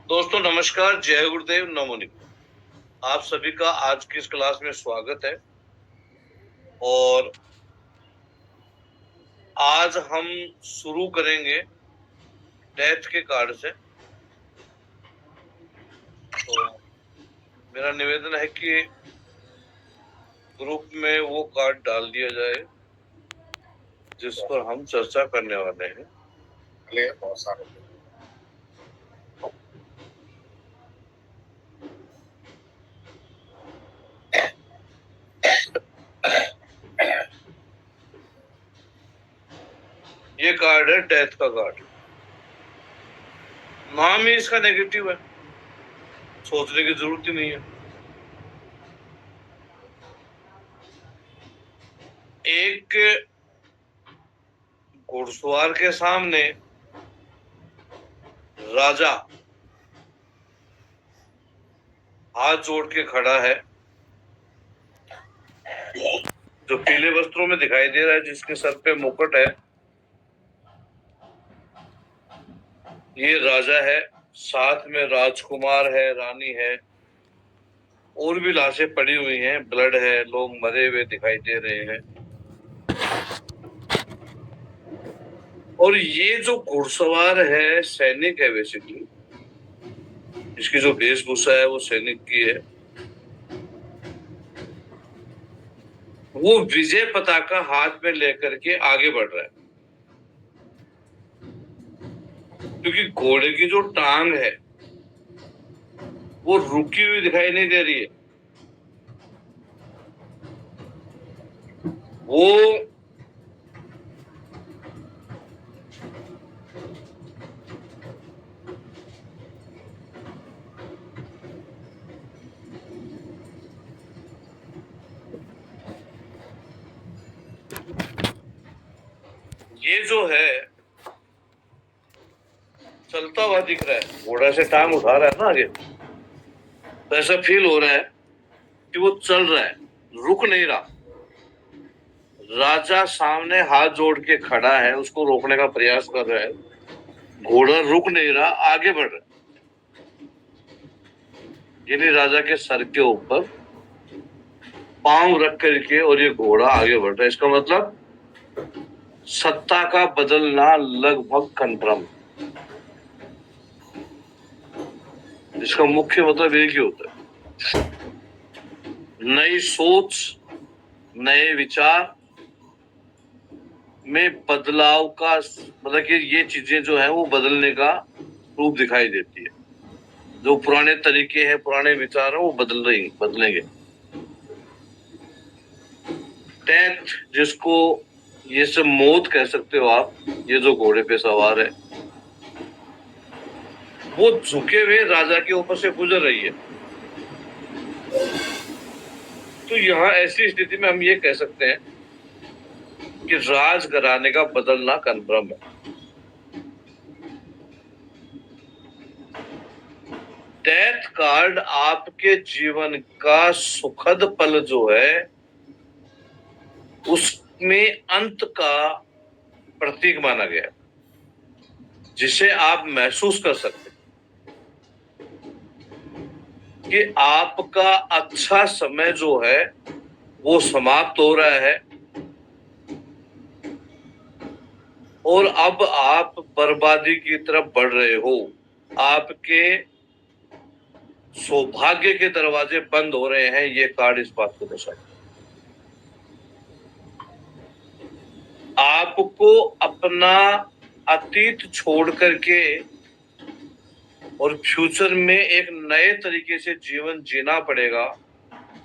दोस्तों नमस्कार, जय गुरुदेव, नमो निवार। आप सभी का आज की इस क्लास में स्वागत है। और आज हम शुरू करेंगे डेथ के कार्ड से। तो मेरा निवेदन है कि ग्रुप में वो कार्ड डाल दिया जाए जिस पर हम चर्चा करने वाले हैं। बहुत सारे ये कार्ड है डेथ का कार्ड। नाम ही इसका नेगेटिव है, सोचने की जरूरत ही नहीं है। एक घुड़सवार के सामने राजा हाथ जोड़ के खड़ा है, जो पीले वस्त्रों में दिखाई दे रहा है, जिसके सर पे मुकुट है। ये राजा है, साथ में राजकुमार है, रानी है, और भी लाशें पड़ी हुई हैं, ब्लड है, लोग मरे हुए दिखाई दे रहे हैं। और ये जो घुड़सवार है सैनिक है, बेसिकली इसकी जो वेशभूषा है वो सैनिक की है। वो विजय पताका हाथ में लेकर के आगे बढ़ रहा है, क्योंकि घोड़े की जो टांग है वो रुकी हुई दिखाई नहीं दे रही है। वो ये जो है चलता हुआ दिख रहा है, घोड़ा से टांग उठा रहा है ना आगे, तो ऐसा फील हो रहा है कि वो चल रहा है, रुक नहीं रहा। राजा सामने हाथ जोड़ के खड़ा है, उसको रोकने का प्रयास कर रहा है। घोड़ा रुक नहीं रहा, आगे बढ़ रहा है। यानी राजा के सर के ऊपर पांव रख करके और ये घोड़ा आगे बढ़ रहा है। इसका मतलब सत्ता का बदलना लगभग कंफर्म। इसका मुख्य मतलब एक ही होता है, नई सोच, नए विचार में बदलाव का मतलब कि ये चीजें जो है वो बदलने का रूप दिखाई देती है। जो पुराने तरीके हैं, पुराने विचार हैं, वो बदलेंगे। डेथ, जिसको ये सब मौत कह सकते हो आप, ये जो घोड़े पे सवार है वो झुके हुए राजा के ऊपर से गुजर रही है। तो यहाँ ऐसी स्थिति में हम ये कह सकते हैं कि राज घराने का बदलना कन्फर्म है। डेथ कार्ड आपके जीवन का सुखद पल जो है उसमें अंत का प्रतीक माना गया, जिसे आप महसूस कर सकते कि आपका अच्छा समय जो है वो समाप्त हो रहा है और अब आप बर्बादी की तरफ बढ़ रहे हो। आपके सौभाग्य के दरवाजे बंद हो रहे हैं, ये कार्ड इस बात को दर्शाता है। आपको अपना अतीत छोड़ करके और फ्यूचर में एक नए तरीके से जीवन जीना पड़ेगा,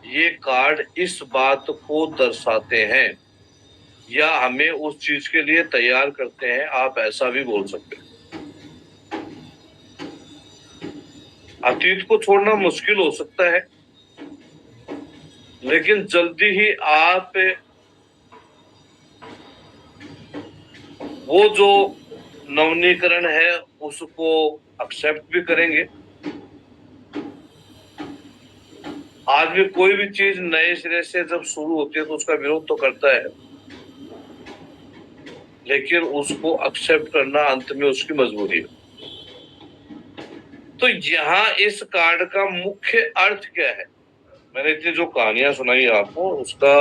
ये कार्ड इस बात को दर्शाते हैं या हमें उस चीज के लिए तैयार करते हैं। आप ऐसा भी बोल सकते हैं। अतीत को छोड़ना मुश्किल हो सकता है, लेकिन जल्दी ही आप वो जो नवीनीकरण है उसको एक्सेप्ट भी करेंगे। आदमी कोई भी चीज नए सिरे से जब शुरू होती है तो उसका विरोध तो करता है, लेकिन उसको एक्सेप्ट करना अंत में उसकी मजबूरी है। तो यहाँ इस कार्ड का मुख्य अर्थ क्या है? मैंने इतनी जो कहानियां सुनाई आपको, उसका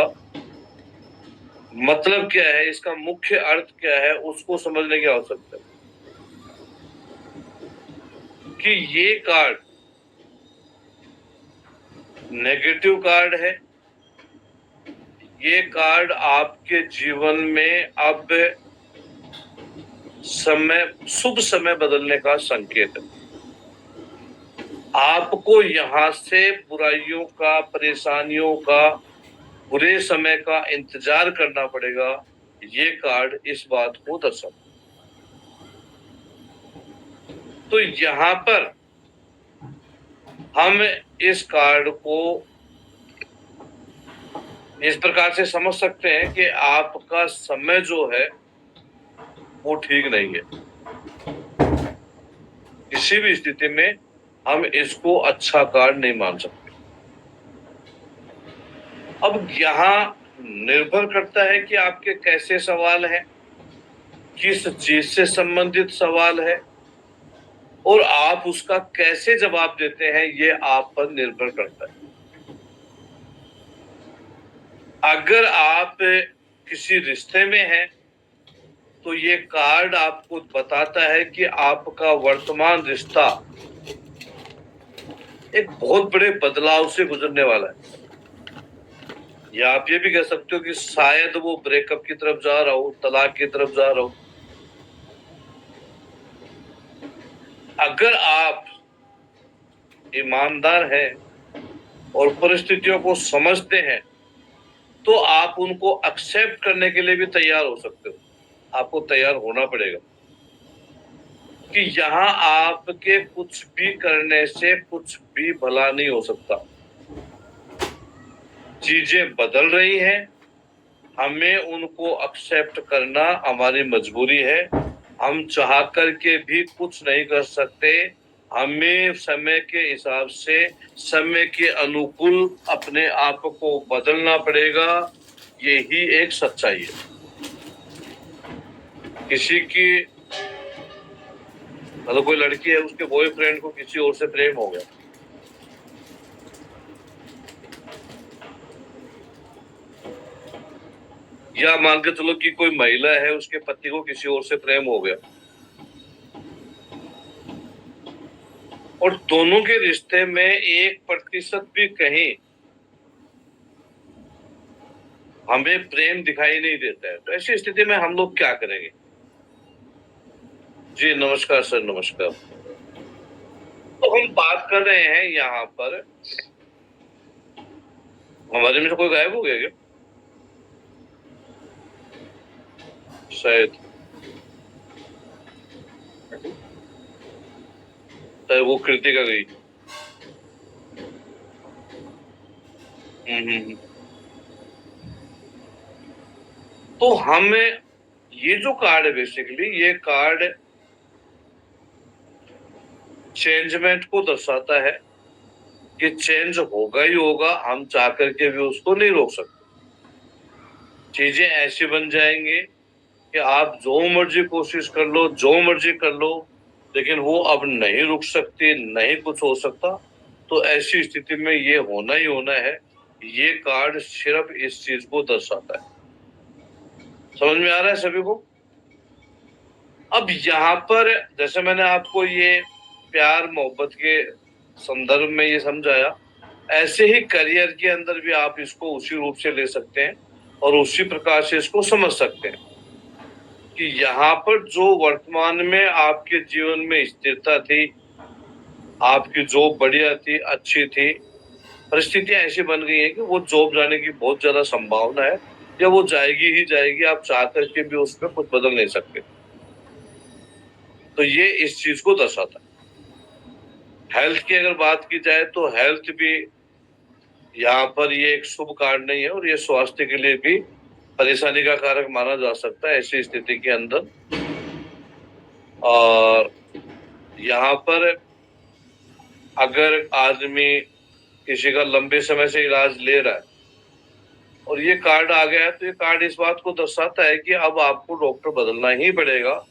मतलब क्या है, इसका मुख्य अर्थ क्या है, उसको समझने की आवश्यकता है कि ये कार्ड नेगेटिव कार्ड है। ये कार्ड आपके जीवन में अब शुभ समय बदलने का संकेत है। आपको यहाँ से बुराइयों का, परेशानियों का, बुरे समय का इंतजार करना पड़ेगा। ये कार्ड इस बात को दर्शाता। तो यहाँ पर हम इस कार्ड को इस प्रकार से समझ सकते हैं कि आपका समय जो है वो ठीक नहीं है। किसी भी स्थिति में हम इसको अच्छा कार्ड नहीं मान सकते। अब यहाँ निर्भर करता है कि आपके कैसे सवाल हैं, किस चीज से संबंधित सवाल है, और आप उसका कैसे जवाब देते हैं, ये आप पर निर्भर करता है। अगर आप किसी रिश्ते में हैं तो ये कार्ड आपको बताता है कि आपका वर्तमान रिश्ता एक बहुत बड़े बदलाव से गुजरने वाला है। या आप ये भी कह सकते हो कि शायद वो ब्रेकअप की तरफ जा रहा हो, तलाक की तरफ जा रहा हो। अगर आप ईमानदार हैं और परिस्थितियों को समझते हैं तो आप उनको एक्सेप्ट करने के लिए भी तैयार हो सकते हो। आपको तैयार होना पड़ेगा कि यहाँ आपके कुछ भी करने से कुछ भी भला नहीं हो सकता। चीजें बदल रही हैं, हमें उनको एक्सेप्ट करना हमारी मजबूरी है। हम चाह करके भी कुछ नहीं कर सकते। हमें समय के हिसाब से, समय के अनुकूल अपने आप को बदलना पड़ेगा। यही एक सच्चाई है। किसी की मतलब कोई लड़की है, उसके बॉयफ्रेंड को किसी और से प्रेम हो गया, या मान के चलो कि कोई महिला है, उसके पति को किसी और से प्रेम हो गया, और दोनों के रिश्ते में 1% भी कहीं हमें प्रेम दिखाई नहीं देता है, तो ऐसी स्थिति में हम लोग क्या करेंगे? जी नमस्कार सर, नमस्कार। तो हम बात कर रहे हैं यहाँ पर, हमारे में से कोई गायब हो गया क्या? शायद वो कृतिका गई। तो हमें ये जो कार्ड है, बेसिकली ये कार्ड चेंजमेंट को दर्शाता है कि चेंज होगा ही होगा। हम चाह करके भी उसको नहीं रोक सकते। चीजें ऐसी बन जाएंगी कि आप जो मर्जी कोशिश कर लो, जो मर्जी कर लो, लेकिन वो अब नहीं रुक सकती, नहीं कुछ हो सकता। तो ऐसी स्थिति में ये होना ही होना है। ये कार्ड सिर्फ इस चीज को दर्शाता है। समझ में आ रहा है सभी को? अब यहाँ पर जैसे मैंने आपको ये प्यार मोहब्बत के संदर्भ में ये समझाया, ऐसे ही करियर के अंदर भी आप इसको उसी रूप से ले सकते हैं और उसी प्रकार से इसको समझ सकते हैं कि यहाँ पर जो वर्तमान में आपके जीवन में स्थिरता थी, आपकी जॉब बढ़िया थी, अच्छी थी, परिस्थितियां ऐसी बन गई हैं कि वो जॉब जाने की बहुत ज्यादा संभावना है, या वो जाएगी ही जाएगी। आप चाह करके भी उसमें कुछ बदल नहीं सकते। तो ये इस चीज को दर्शाता है। हेल्थ की अगर बात की जाए तो हेल्थ भी यहाँ पर ये एक शुभ कार्ड नहीं है, और ये स्वास्थ्य के लिए भी परेशानी का कारक माना जा सकता है ऐसी स्थिति के अंदर। और यहाँ पर अगर आदमी किसी का लंबे समय से इलाज ले रहा है और ये कार्ड आ गया है, तो ये कार्ड इस बात को दर्शाता है कि अब आपको डॉक्टर बदलना ही पड़ेगा।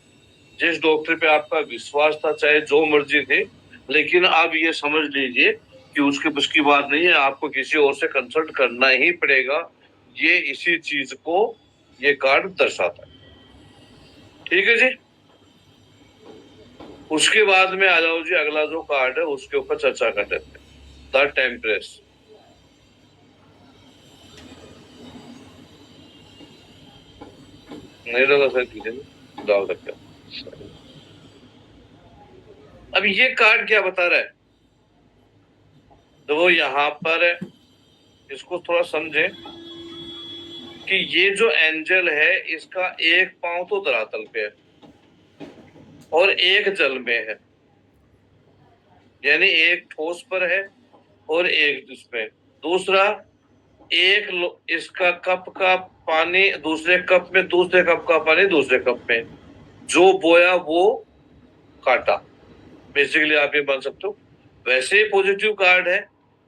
जिस डॉक्टर पे आपका विश्वास था, चाहे जो मर्जी थे, लेकिन अब ये समझ लीजिए कि उसके बस की बात नहीं है, आपको किसी और से कंसल्ट करना ही पड़ेगा। ये इसी चीज को ये कार्ड दर्शाता है। ठीक है जी। उसके बाद में आ जाओ जी, अगला जो कार्ड है उसके ऊपर चर्चा कर लेते हैं, द टेम्परेस। नहीं लगा सर, कीजिए डाल सकते हैं। अब ये कार्ड क्या बता रहा है, देखो यहाँ पर इसको थोड़ा समझे कि ये जो एंजल है इसका एक पांव तो धरातल पे है और एक जल में है, यानी एक ठोस पर है और एक इसमें। दूसरा, इसका कप का पानी दूसरे कप में, दूसरे कप का पानी दूसरे कप में, जो बोया वो काटा। बेसिकली आप ये मान सकते हो। वैसे ही पॉजिटिव कार्ड है,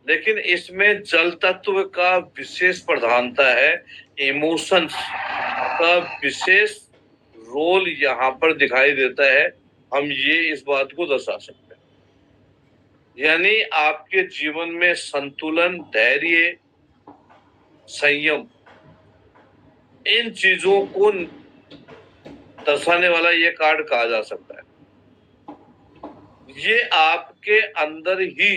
लेकिन इसमें जल तत्व का विशेष प्रधानता है, इमोशंस का विशेष रोल यहाँ पर दिखाई देता है। हम ये इस बात को दर्शा सकते हैं, यानी आपके जीवन में संतुलन, धैर्य, संयम, इन चीजों को दर्शाने वाला ये कार्ड कहा जा सकता है। ये आपके अंदर ही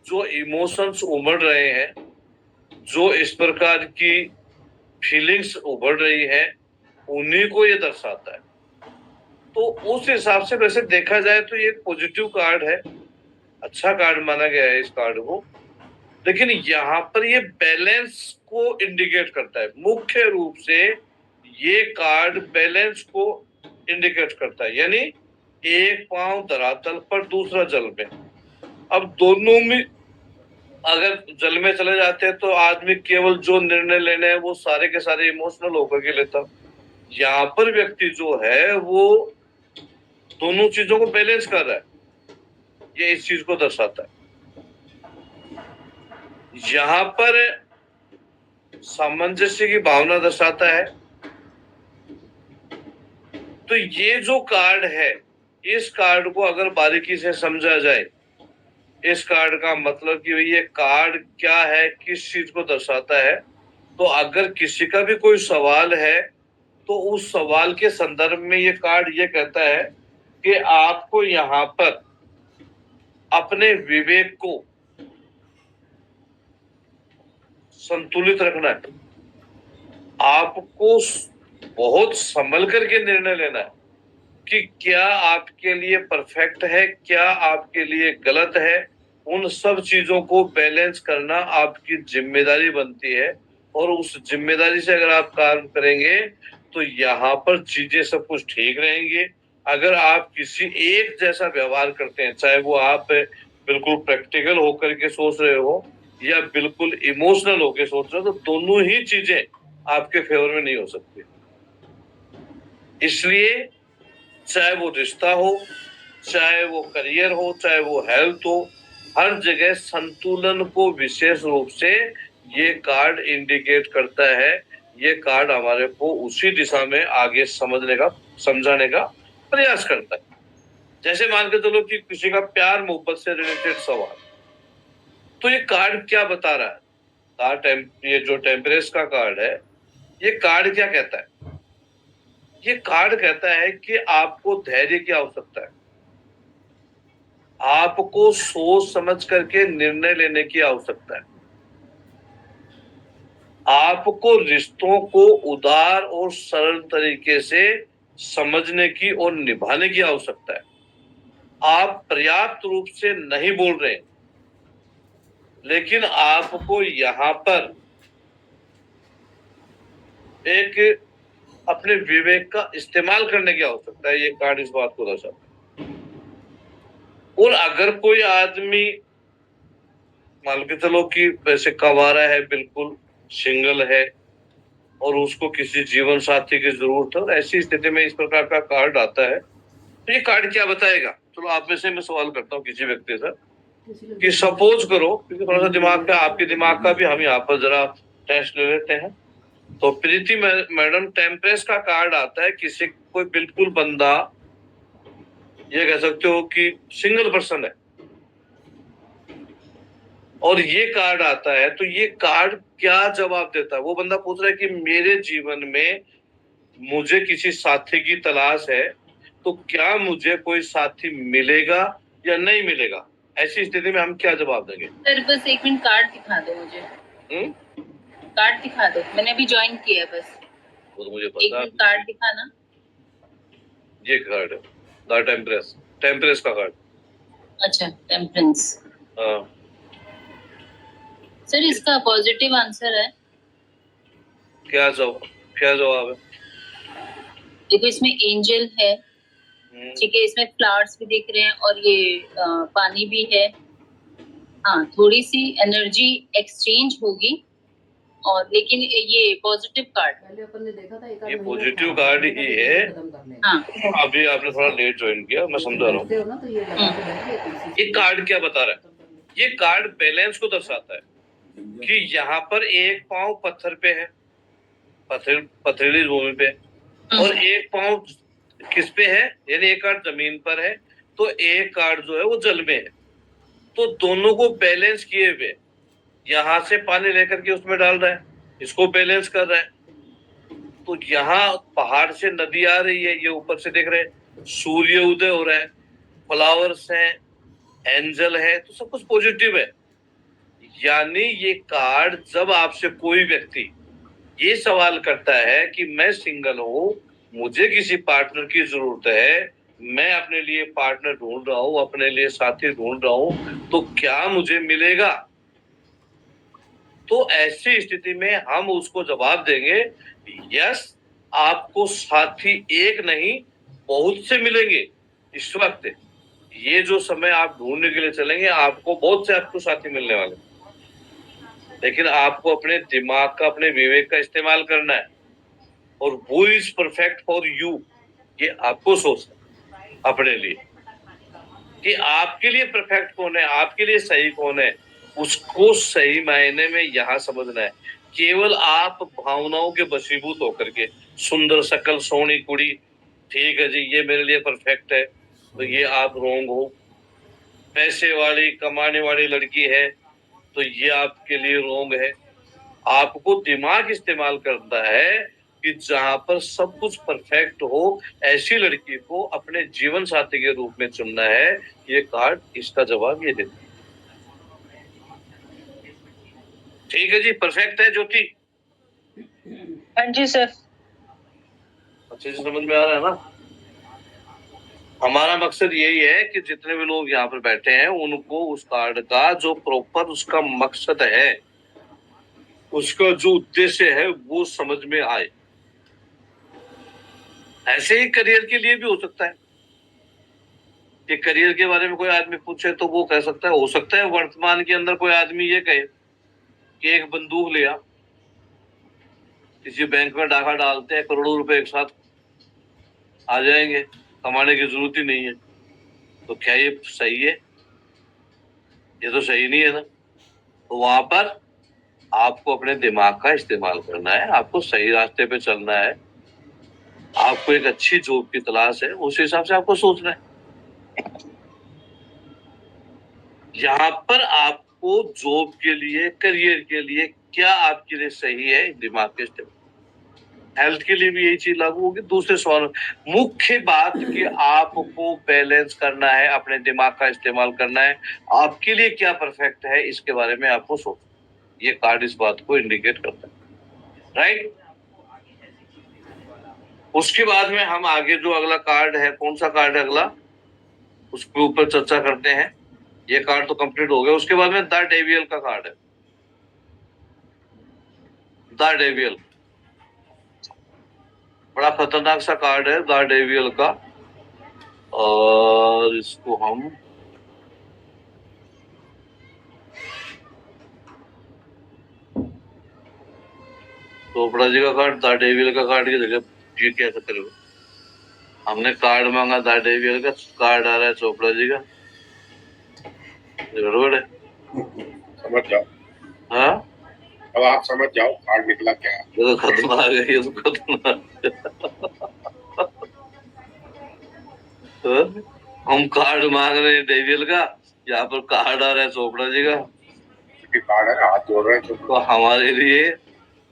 जो इमोशंस उमड़ रहे हैं, जो इस प्रकार की फीलिंग्स उभर रही है, उन्हीं को ये दर्शाता है। तो उस हिसाब से वैसे देखा जाए तो ये पॉजिटिव कार्ड है, अच्छा कार्ड माना गया है इस कार्ड को। लेकिन यहाँ पर ये बैलेंस को इंडिकेट करता है, मुख्य रूप से ये कार्ड बैलेंस को इंडिकेट करता है, यानी एक पांव धरातल पर दूसरा जल में। अब दोनों में अगर जल में चले जाते हैं तो आदमी केवल जो निर्णय लेने हैं वो सारे के सारे इमोशनल होकर के लेता। यहाँ पर व्यक्ति जो है वो दोनों चीजों को बैलेंस कर रहा है, ये इस चीज को दर्शाता है। यहाँ पर सामंजस्य की भावना दर्शाता है। तो ये जो कार्ड है, इस कार्ड को अगर बारीकी से समझा जाए, इस कार्ड का मतलब कि ये कार्ड क्या है, किस चीज को दर्शाता है, तो अगर किसी का भी कोई सवाल है तो उस सवाल के संदर्भ में ये कार्ड ये कहता है कि आपको यहाँ पर अपने विवेक को संतुलित रखना है, आपको बहुत संभल करके निर्णय लेना है कि क्या आपके लिए परफेक्ट है, क्या आपके लिए गलत है। उन सब चीजों को बैलेंस करना आपकी जिम्मेदारी बनती है, और उस जिम्मेदारी से अगर आप काम करेंगे तो यहाँ पर चीजें सब कुछ ठीक रहेंगी। अगर आप किसी एक जैसा व्यवहार करते हैं, चाहे वो आप बिल्कुल प्रैक्टिकल होकर के सोच रहे हो या बिल्कुल इमोशनल होकर सोच रहे हो, तो दोनों ही चीजें आपके फेवर में नहीं हो सकती। इसलिए चाहे वो रिश्ता हो, चाहे वो करियर हो, चाहे वो हेल्थ हो, हर जगह संतुलन को विशेष रूप से ये कार्ड इंडिकेट करता है। ये कार्ड हमारे को उसी दिशा में आगे समझाने का प्रयास करता है। जैसे मान के चलो कि किसी का प्यार मोहब्बत से रिलेटेड सवाल, तो ये कार्ड क्या बता रहा है, ये जो टेम्परेस का कार्ड है, ये कार्ड क्या कहता है? ये कार्ड कहता है कि आपको धैर्य की आवश्यकता है, आपको सोच समझ करके निर्णय लेने की आवश्यकता है, आपको रिश्तों को उदार और सरल तरीके से समझने की और निभाने की आवश्यकता है। आप पर्याप्त रूप से नहीं बोल रहे, लेकिन आपको यहाँ पर एक अपने विवेक का इस्तेमाल करने की आवश्यकता है। ये कार्ड इस बात को दर्शाता है। और अगर कोई आदमी मान के चलो कि वैसे कवारा है, बिल्कुल सिंगल है, और उसको किसी जीवन साथी की जरूरत है, और ऐसी स्थिति में इस प्रकार का कार्ड आता है, तो ये कार्ड क्या बताएगा? चलो आप में से मैं सवाल करता हूँ किसी व्यक्ति से कि सपोज करो, क्योंकि थोड़ा सा दिमाग का, आपके दिमाग का भी हम यहाँ पर जरा टेस्ट ले लेते हैं। तो प्रीति मैडम, टेम्परेस का कार्ड आता है, किसी कोई बिल्कुल बंदा, ये कह सकते हो कि सिंगल पर्सन है, और ये कार्ड आता है, तो ये कार्ड क्या जवाब देता है? वो बंदा पूछ रहा है कि मेरे जीवन में मुझे किसी साथी की तलाश है, तो क्या मुझे कोई साथी मिलेगा या नहीं मिलेगा? ऐसी स्थिति में हम क्या जवाब देंगे? सर बस एक मिनट कार्ड दिखा दो मुझे। कार्ड दिखा दो, मैंने अभी ज्वाइन किया है बस। वो तो मुझे एक पता है। मिनट कार्ड दिखाना। ये कार्ड है द टेम्परेस, टेम्परेस का कार्ड। अच्छा, टेम्परेंस। हाँ। सर इसका पॉजिटिव आंसर है। क्या जवाब है? देखो इसमें एंजल है, ठीक है, इसमें फ्लावर्स भी दिख रहे हैं और ये पानी भी है। हाँ, थोड़ी सी एनर्जी एक्सचेंज होगी, और लेकिन ये पॉजिटिव कार्ड पहले अपन ने देखा था ये पॉजिटिव कार्ड ही है। हाँ, अभी आपने थोड़ा लेट ज्वाइन किया, मैं समझा रहा हूँ। ये कार्ड क्या बता रहा है? ये कार्ड बैलेंस को दर्शाता है कि यहाँ पर एक पांव पत्थर पे है, पथरीली भूमि पे, और एक पांव किस पे है, यानी एक कार्ड जमीन पर है, तो एक कार्ड जो है वो जल में है। तो दोनों को बैलेंस किए हुए यहां से पानी लेकर के उसमें डाल रहा है, इसको बैलेंस कर रहा है। तो यहाँ पहाड़ से नदी आ रही है, ये ऊपर से देख रहे हैं, सूर्य उदय हो रहा है, फ्लावर्स हैं, एंजल है, तो सब कुछ पॉजिटिव है। यानी ये कार्ड जब आपसे कोई व्यक्ति ये सवाल करता है कि मैं सिंगल हूं, मुझे किसी पार्टनर की जरूरत है, मैं अपने लिए पार्टनर ढूंढ रहा हूं, अपने लिए साथी ढूंढ रहा हूं, तो क्या मुझे मिलेगा? तो ऐसी स्थिति में हम उसको जवाब देंगे, यस, आपको साथी एक नहीं बहुत से मिलेंगे। इस वक्त ये जो समय आप ढूंढने के लिए चलेंगे, आपको बहुत से आपको साथी मिलने वाले, लेकिन आपको अपने दिमाग का, अपने विवेक का इस्तेमाल करना है। और वो इज परफेक्ट फॉर यू, ये आपको सोचना अपने लिए कि आपके लिए परफेक्ट कौन है, आपके लिए सही कौन है, उसको सही मायने में यहाँ समझना है। केवल आप भावनाओं के वशीभूत होकर के, सुंदर शकल सोहनी कुड़ी, ठीक है जी ये मेरे लिए परफेक्ट है, तो ये आप रोंग हो। पैसे वाली कमाने वाली लड़की है, तो ये आपके लिए रोंग है। आपको दिमाग इस्तेमाल करना है कि जहां पर सब कुछ परफेक्ट हो, ऐसी लड़की को अपने जीवन साथी के रूप में चुनना है। ये कार्ड इसका जवाब ये देता है। ठीक है जी, परफेक्ट है ज्योति? हाँ जी सर। अच्छे से समझ में आ रहा है ना? हमारा मकसद यही है कि जितने भी लोग यहाँ पर बैठे हैं उनको उस कार्ड का जो प्रॉपर उसका मकसद है, उसका जो उद्देश्य है वो समझ में आए। ऐसे ही करियर के लिए भी हो सकता है कि करियर के बारे में कोई आदमी पूछे तो वो कह सकता है, हो सकता है वर्तमान के अंदर कोई आदमी ये कहे कि एक बंदूक लिया, किसी बैंक में डाका डालते हैं, करोड़ों रुपए एक साथ आ जाएंगे, कमाने की जरूरत ही नहीं है। तो क्या ये सही है? ये तो सही नहीं है ना। तो वहां पर आपको अपने दिमाग का इस्तेमाल करना है, आपको सही रास्ते पे चलना है, आपको एक अच्छी जॉब की तलाश है, उस हिसाब से आपको सोचना है। यहाँ पर आपको जॉब के लिए, करियर के लिए क्या आपके लिए सही है, दिमाग के इस्तेमाल। हेल्थ के लिए भी यही चीज लागू होगी। दूसरे सवाल, मुख्य बात कि आपको बैलेंस करना है, अपने दिमाग का इस्तेमाल करना है, आपके लिए क्या परफेक्ट है इसके बारे में आपको सोचना। ये कार्ड इस बात को इंडिकेट करता है, राइट? उसके बाद में हम आगे जो अगला कार्ड है, कौन सा कार्ड है अगला, उसके ऊपर चर्चा करते हैं। ये कार्ड तो कंप्लीट हो गया। उसके बाद में द डेवियल का कार्ड है, द डेवियल, बड़ा खतरनाक सा कार्ड है द डेवियल का। और इसको हम चोपड़ा जी का कार्ड, द डेवियल का कार्ड की जगह ये क्या चक्कर है? हमने कार्ड मांगा द डेवियल का, कार्ड आ रहा है चोपड़ा जी का, गड़बड़ है। समझ जाओ। हाँ, अब आप समझ जाओ कार्ड निकला क्या है। ये तो खतरनाक है, ये तो खतरनाक हम कार्ड मांग रहे हैं डेवियल का, यहाँ पर कार्ड आ रहा है चोपड़ा जी का। पॉजिटिव कार्ड है ना, हाथ जोड़ रहे हैं तो हमारे लिए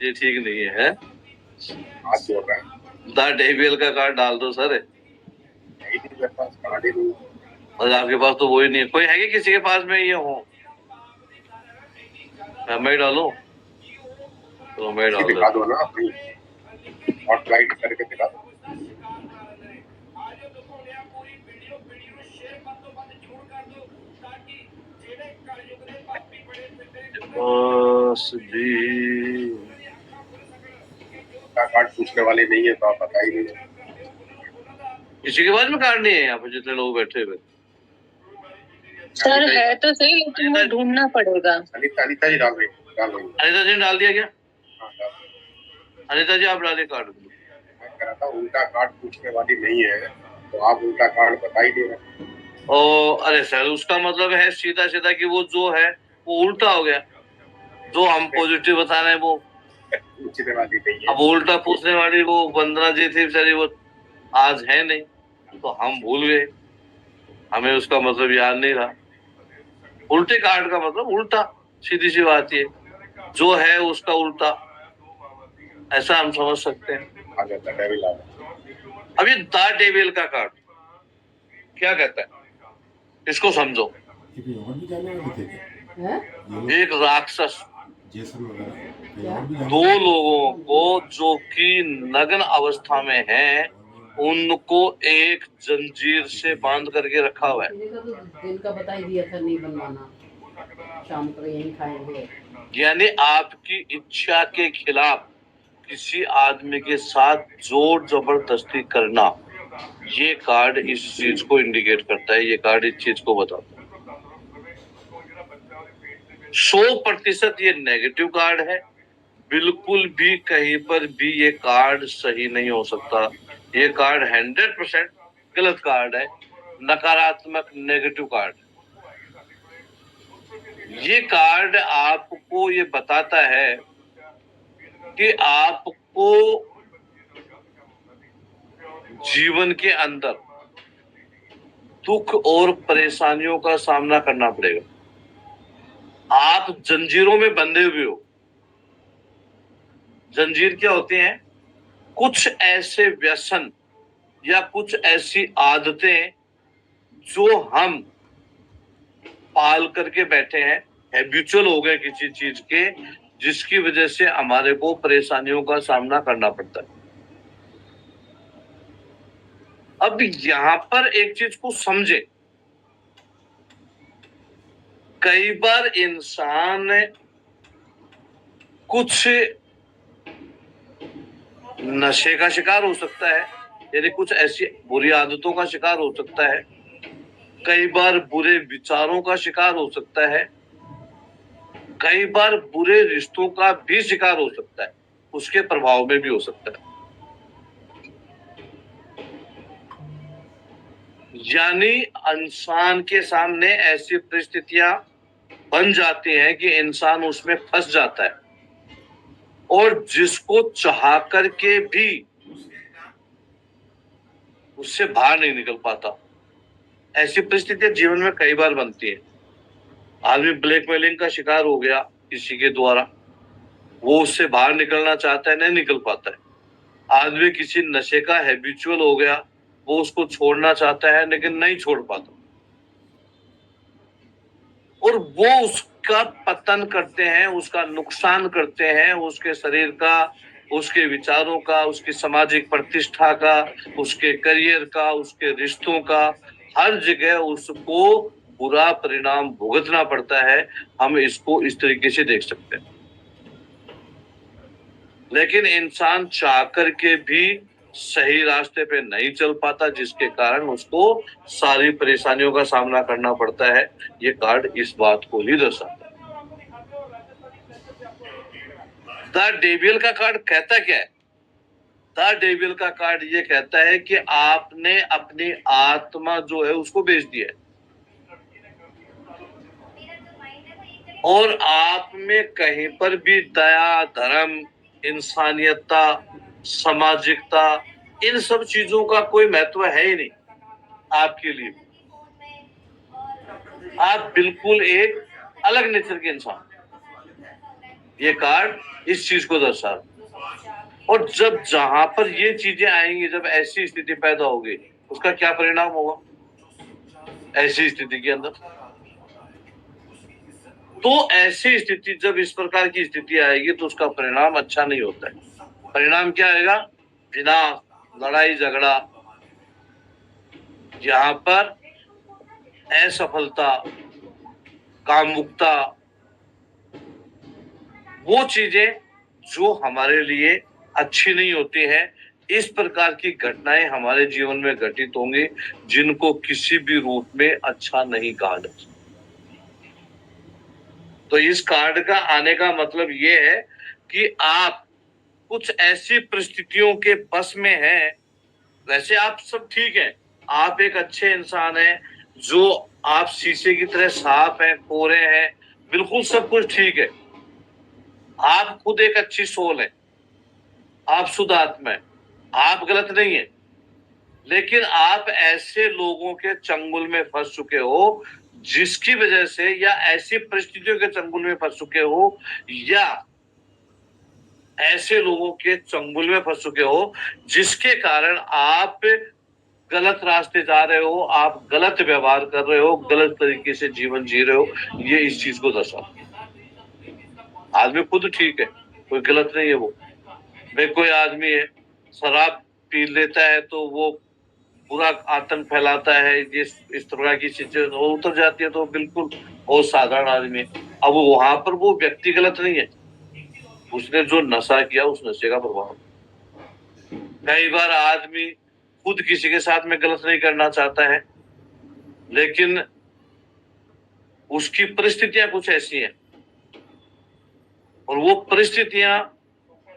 ये ठीक नहीं है। हाथ जोड़ रहे हैं। द डेविल का कार्ड डाल दो सर। नहीं मेरे पास कार्ड ही नहीं। और आपके पास तो वो ही नहीं है। कोई है कि किसी के पास में ये हो? मैं डालूं? तो मैं डाल दिखा देता दो ना अपनी और फ्लाइट करके दिखा दो। बस भी का कार्ड पूछने वाले नहीं है तो आप बता ही नहीं। किसी के पास में कार्ड नहीं है यहाँ पे जितने लोग बैठे हुए। सर है तो सही, लेकिन वो ढूंढना पड़ेगा। अनिता जी डाल रही अनिता जी ने डाल दिया क्या? हाँ, डाल रही। अनिता जी आप डालिए कार्ड। मैं कह रहा था उल्टा कार्ड पूछने वाली नहीं है तो आप उल्टा कार्ड बता ही दे रहे। और अरे सर उसका मतलब है सीधा सीधा कि वो जो है वो उल्टा हो गया। जो हम पॉजिटिव बता रहे हैं वो पूछने वाली नहीं है। अब उल्टा पूछने वाली वो वंदना जी थी बेचारी, वो आज है नहीं तो हम भूल गए, हमें उसका मतलब याद नहीं रहा। उल्टे कार्ड का मतलब उल्टा, सीधी सी बात ये जो है उसका उल्टा, ऐसा हम समझ सकते हैं। आ जाता है डेविल आ जाता। अब ये द डेविल का कार्ड क्या कहता है इसको समझो। और भी जाने वाले थे क्या? एक राक्षस जेसन वगैरह दो लोगों को जो कि नग्न अवस्था में हैं उनको एक जंजीर से बांध करके रखा हुआ है। दिन का बता ही दिया था नहीं बनवाना, शाम को यही खाएंगे। यानी आपकी इच्छा के खिलाफ किसी आदमी के साथ जोर जबरदस्ती करना, ये कार्ड इस चीज को इंडिकेट करता है, ये कार्ड इस चीज को बताता है। 100% ये नेगेटिव कार्ड है, बिल्कुल भी कहीं पर भी ये कार्ड सही नहीं हो सकता। ये कार्ड 100% गलत कार्ड है, नकारात्मक नेगेटिव कार्ड। ये कार्ड आपको ये बताता है कि आपको जीवन के अंदर दुख और परेशानियों का सामना करना पड़ेगा। आप जंजीरों में बंधे हुए हो। जंजीर क्या होते हैं? कुछ ऐसे व्यसन या कुछ ऐसी आदतें जो हम पाल करके बैठे हैं, हैबिचुअल हो गए किसी चीज के, जिसकी वजह से हमारे को परेशानियों का सामना करना पड़ता है। अब यहां पर एक चीज को समझे, कई बार इंसान कुछ नशे का शिकार हो सकता है, यानी कुछ ऐसी बुरी आदतों का शिकार हो सकता है, कई बार बुरे विचारों का शिकार हो सकता है, कई बार बुरे रिश्तों का भी शिकार हो सकता है, उसके प्रभाव में भी हो सकता है। यानी इंसान के सामने ऐसी परिस्थितियां बन जाती हैं कि इंसान उसमें फंस जाता है और जिसको चाह करके भी उससे बाहर नहीं निकल पाता। ऐसी परिस्थितियां जीवन में कई बार बनती है। आदमी ब्लैकमेलिंग का शिकार हो गया किसी के द्वारा, वो उससे बाहर निकलना चाहता है, नहीं निकल पाता है। आदमी किसी नशे का हैबिचुअल हो गया, वो उसको छोड़ना चाहता है लेकिन नहीं छोड़ पाता, और वो उसका पतन करते हैं, उसका नुकसान करते हैं, उसके शरीर का, उसके विचारों का, उसकी सामाजिक प्रतिष्ठा का, उसके करियर का, उसके रिश्तों का, हर जगह उसको बुरा परिणाम भुगतना पड़ता है। हम इसको इस तरीके से देख सकते हैं। लेकिन इंसान चाह करके भी सही रास्ते पे नहीं चल पाता, जिसके कारण उसको सारी परेशानियों का सामना करना पड़ता है। ये कार्ड इस बात को ही दर्शाता है। द डेविल का कार्ड कहता क्या है? द डेविल का कार्ड ये कहता है कि आपने अपनी आत्मा जो है उसको बेच दिया है और आप में कहीं पर भी दया, धर्म, इंसानियतता, सामाजिकता, इन सब चीजों का कोई महत्व है ही नहीं आपके लिए। आप बिल्कुल एक अलग नेचर के इंसान। ये कार्ड इस चीज को दर्शा रहा है। और जब जहां पर ये चीजें आएंगी, जब ऐसी स्थिति पैदा होगी, उसका क्या परिणाम होगा ऐसी स्थिति के अंदर? तो ऐसी स्थिति, जब इस प्रकार की स्थिति आएगी तो उसका परिणाम अच्छा नहीं होता है। परिणाम क्या आएगा? विनाश, लड़ाई झगड़ा, यहाँ पर असफलता, कामुकता, वो चीजें जो हमारे लिए अच्छी नहीं होती हैं। इस प्रकार की घटनाएं हमारे जीवन में घटित होंगी जिनको किसी भी रूप में अच्छा नहीं कहा जा सकता। तो इस कार्ड का आने का मतलब ये है कि आप कुछ ऐसी परिस्थितियों के बस में हैं। वैसे आप सब ठीक हैं, आप एक अच्छे इंसान हैं, जो आप शीशे की तरह साफ हैं, कोरे हैं, बिल्कुल सब कुछ ठीक है। आप खुद एक अच्छी सोल है, आप शुद्ध आत्मा है, आप गलत नहीं है। लेकिन आप ऐसे लोगों के चंगुल में फंस चुके हो जिसकी वजह से, या ऐसी परिस्थितियों के चंगुल में फंस चुके हो, या ऐसे लोगों के चंगुल में फंस चुके हो जिसके कारण आप गलत रास्ते जा रहे हो, आप गलत व्यवहार कर रहे हो, गलत तरीके से जीवन जी रहे हो। ये इस चीज को दर्शाता है। आदमी खुद ठीक है, कोई गलत नहीं है वो। भाई कोई आदमी है, शराब पी लेता है तो वो बुरा आतंक फैलाता है, इस तरह की चीजें उतर जाती है तो बिल्कुल बहुत साधारण आदमी है। अब वहां पर वो व्यक्ति गलत नहीं है, उसने जो नशा किया उस नशे का प्रभाव। कई बार आदमी खुद किसी के साथ में गलत नहीं करना चाहता है, लेकिन उसकी परिस्थितियां कुछ ऐसी हैं, और वो परिस्थितियां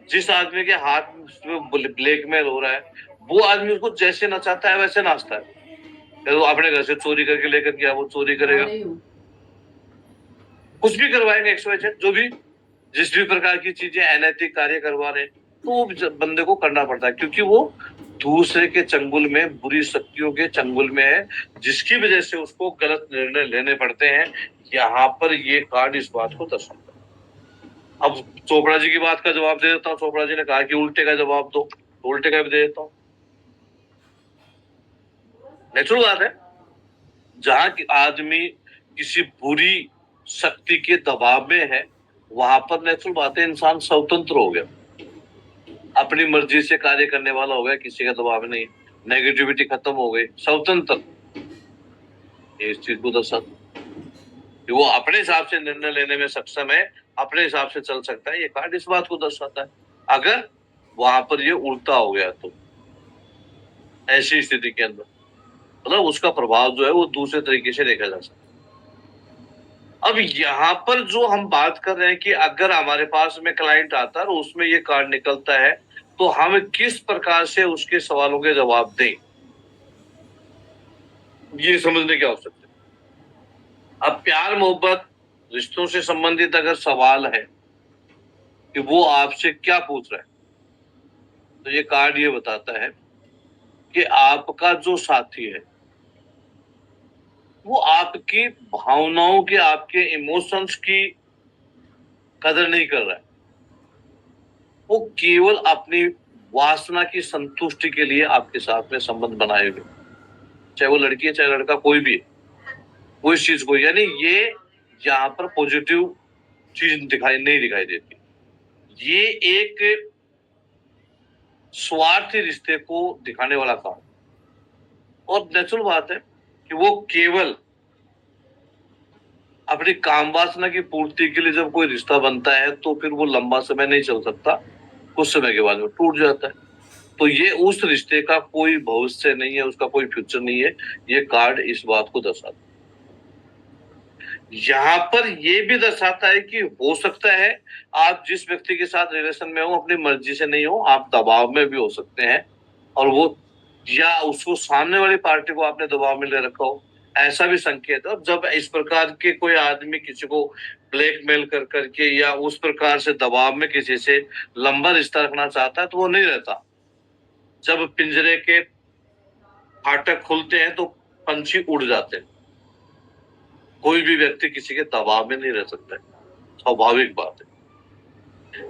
जिस आदमी के हाथ में ब्लैकमेल हो रहा है, वो आदमी उसको जैसे नचाता है वैसे नाचता है। तो अपने घर से चोरी करके लेकर गया, वो चोरी करेगा, कुछ भी करवाएंगे, जो भी जिस भी प्रकार की चीजें अनैतिक कार्य करवा रहे हैं, तो वो बंदे को करना पड़ता है, क्योंकि वो दूसरे के चंगुल में, बुरी शक्तियों के चंगुल में है, जिसकी वजह से उसको गलत निर्णय लेने पड़ते हैं। यहाँ पर ये कार्ड इस बात को दर्शाता है। अब चोपड़ा जी की बात का जवाब दे देता हूँ। चोपड़ा जी ने कहा कि उल्टे का जवाब दो, तो उल्टे का भी दे देता हूँ। नेचुरल बात है, जहां की आदमी किसी बुरी शक्ति के दबाव में है, वहां पर नेचुरल बात है इंसान स्वतंत्र हो गया, अपनी मर्जी से कार्य करने वाला हो गया, किसी का दबाव नहीं, नेगेटिविटी खत्म हो गई, स्वतंत्र। इस चीज को दर्शाता कि वो अपने हिसाब से निर्णय लेने में सक्षम है, अपने हिसाब से चल सकता है। ये कार्ड इस बात को दर्शाता है। अगर वहां पर ये उल्टा हो गया तो ऐसी स्थिति के अंदर मतलब उसका प्रभाव जो है वो दूसरे तरीके से देखा जा सकता है। अब यहाँ पर जो हम बात कर रहे हैं कि अगर हमारे पास में क्लाइंट आता है और उसमें ये कार्ड निकलता है, तो हम किस प्रकार से उसके सवालों के जवाब दें, ये समझने की आवश्यकता है। अब प्यार मोहब्बत रिश्तों से संबंधित अगर सवाल है कि वो आपसे क्या पूछ रहा है, तो ये कार्ड ये बताता है कि आपका जो साथी है वो आपकी भावनाओं की, आपके इमोशंस की कदर नहीं कर रहा है। वो केवल अपनी वासना की संतुष्टि के लिए आपके साथ में संबंध बनाए हुए, चाहे वो लड़की है चाहे लड़का, कोई भी, वो इस चीज को, यानी ये यहाँ पर पॉजिटिव चीज नहीं दिखाई देती। ये एक स्वार्थी रिश्ते को दिखाने वाला काम, और नेचुरल बात है कि वो केवल अपनी काम वासना की पूर्ति के लिए जब कोई रिश्ता बनता है तो फिर वो लंबा समय नहीं चल सकता, कुछ समय के बाद में टूट जाता है। तो ये उस रिश्ते का कोई भविष्य नहीं है, उसका कोई फ्यूचर नहीं है। ये कार्ड इस बात को दर्शाता है। यहाँ पर ये भी दर्शाता है कि हो सकता है आप जिस व्यक्ति के साथ रिलेशन में हो अपनी मर्जी से नहीं हो, आप दबाव में भी हो सकते हैं, और वो या उसको सामने वाली पार्टी को आपने दबाव में ले रखा हो, ऐसा भी संकेत है। जब इस प्रकार के कोई आदमी किसी को ब्लैकमेल कर करके या उस प्रकार से दबाव में किसी से लंबा रिश्ता रखना चाहता है तो वो नहीं रहता। जब पिंजरे के फाटक खुलते हैं तो पंछी उड़ जाते हैं। कोई भी व्यक्ति किसी के दबाव में नहीं रह सकता है, स्वाभाविक बात है।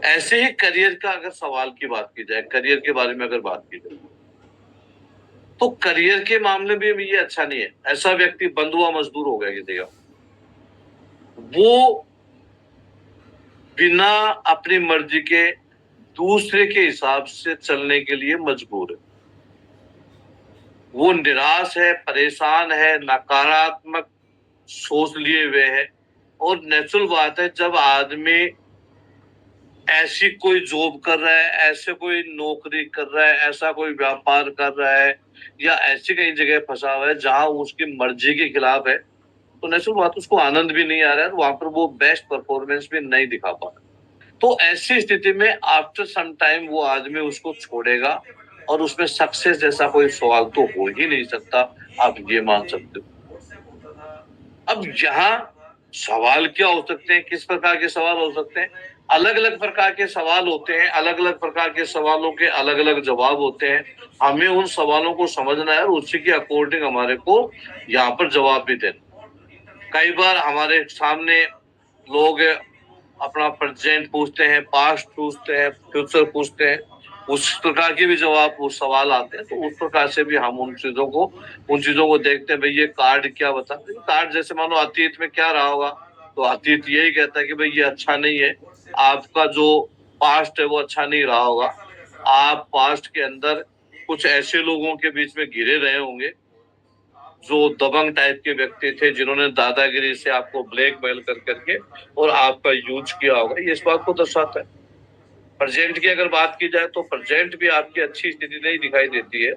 ऐसे ही करियर का अगर सवाल की बात की जाए, करियर के बारे में अगर बात की जाए, तो करियर के मामले में भी ये अच्छा नहीं है। ऐसा व्यक्ति बंधुआ मजदूर हो गया किसी का, वो बिना अपनी मर्जी के दूसरे के हिसाब से चलने के लिए मजबूर है। वो निराश है, परेशान है, नकारात्मक सोच लिए हुए है। और नेचुरल बात है, जब आदमी ऐसी कोई जॉब कर रहा है, ऐसे कोई नौकरी कर रहा है, ऐसा कोई व्यापार कर रहा है, या ऐसी कई जगह फंसा हुआ है जहां उसकी मर्जी के खिलाफ है, तो नेचुरल बात उसको आनंद भी नहीं आ रहा है, वहां पर वो बेस्ट परफॉर्मेंस भी नहीं दिखा पा रहा। तो ऐसी स्थिति में आफ्टर सम टाइम वो आदमी उसको छोड़ेगा, और उसमें सक्सेस जैसा कोई सवाल तो हो ही नहीं सकता, आप ये मान सकते हो। अब यहाँ सवाल क्या हो सकते हैं, किस प्रकार के सवाल हो सकते हैं? अलग अलग प्रकार के सवाल होते हैं, अलग अलग प्रकार के सवालों के अलग अलग जवाब होते हैं। हमें उन सवालों को समझना है और उसी के अकॉर्डिंग हमारे को यहाँ पर जवाब भी देना। कई बार हमारे सामने लोग अपना प्रेजेंट पूछते हैं, पास्ट पूछते हैं, फ्यूचर पूछते हैं, उस प्रकार के भी जवाब, वो सवाल आते हैं। तो उस प्रकार से भी हम उन चीजों को देखते हैं। भाई ये कार्ड क्या बता, कार्ड जैसे मानो अतीत में क्या रहा होगा, तो अतीत यही कहता है कि भाई ये अच्छा नहीं है, आपका जो पास्ट है वो अच्छा नहीं रहा होगा, आप पास्ट के अंदर कुछ ऐसे लोगों के बीच में घिरे रहे होंगे जो दबंग टाइप के व्यक्ति थे, जिन्होंने दादागिरी से आपको ब्लैकमेल कर करके और आपका यूज किया होगा। ये इस बात को दर्शाता है। प्रेजेंट की अगर बात की जाए तो प्रेजेंट भी आपकी अच्छी स्थिति नहीं दिखाई देती है।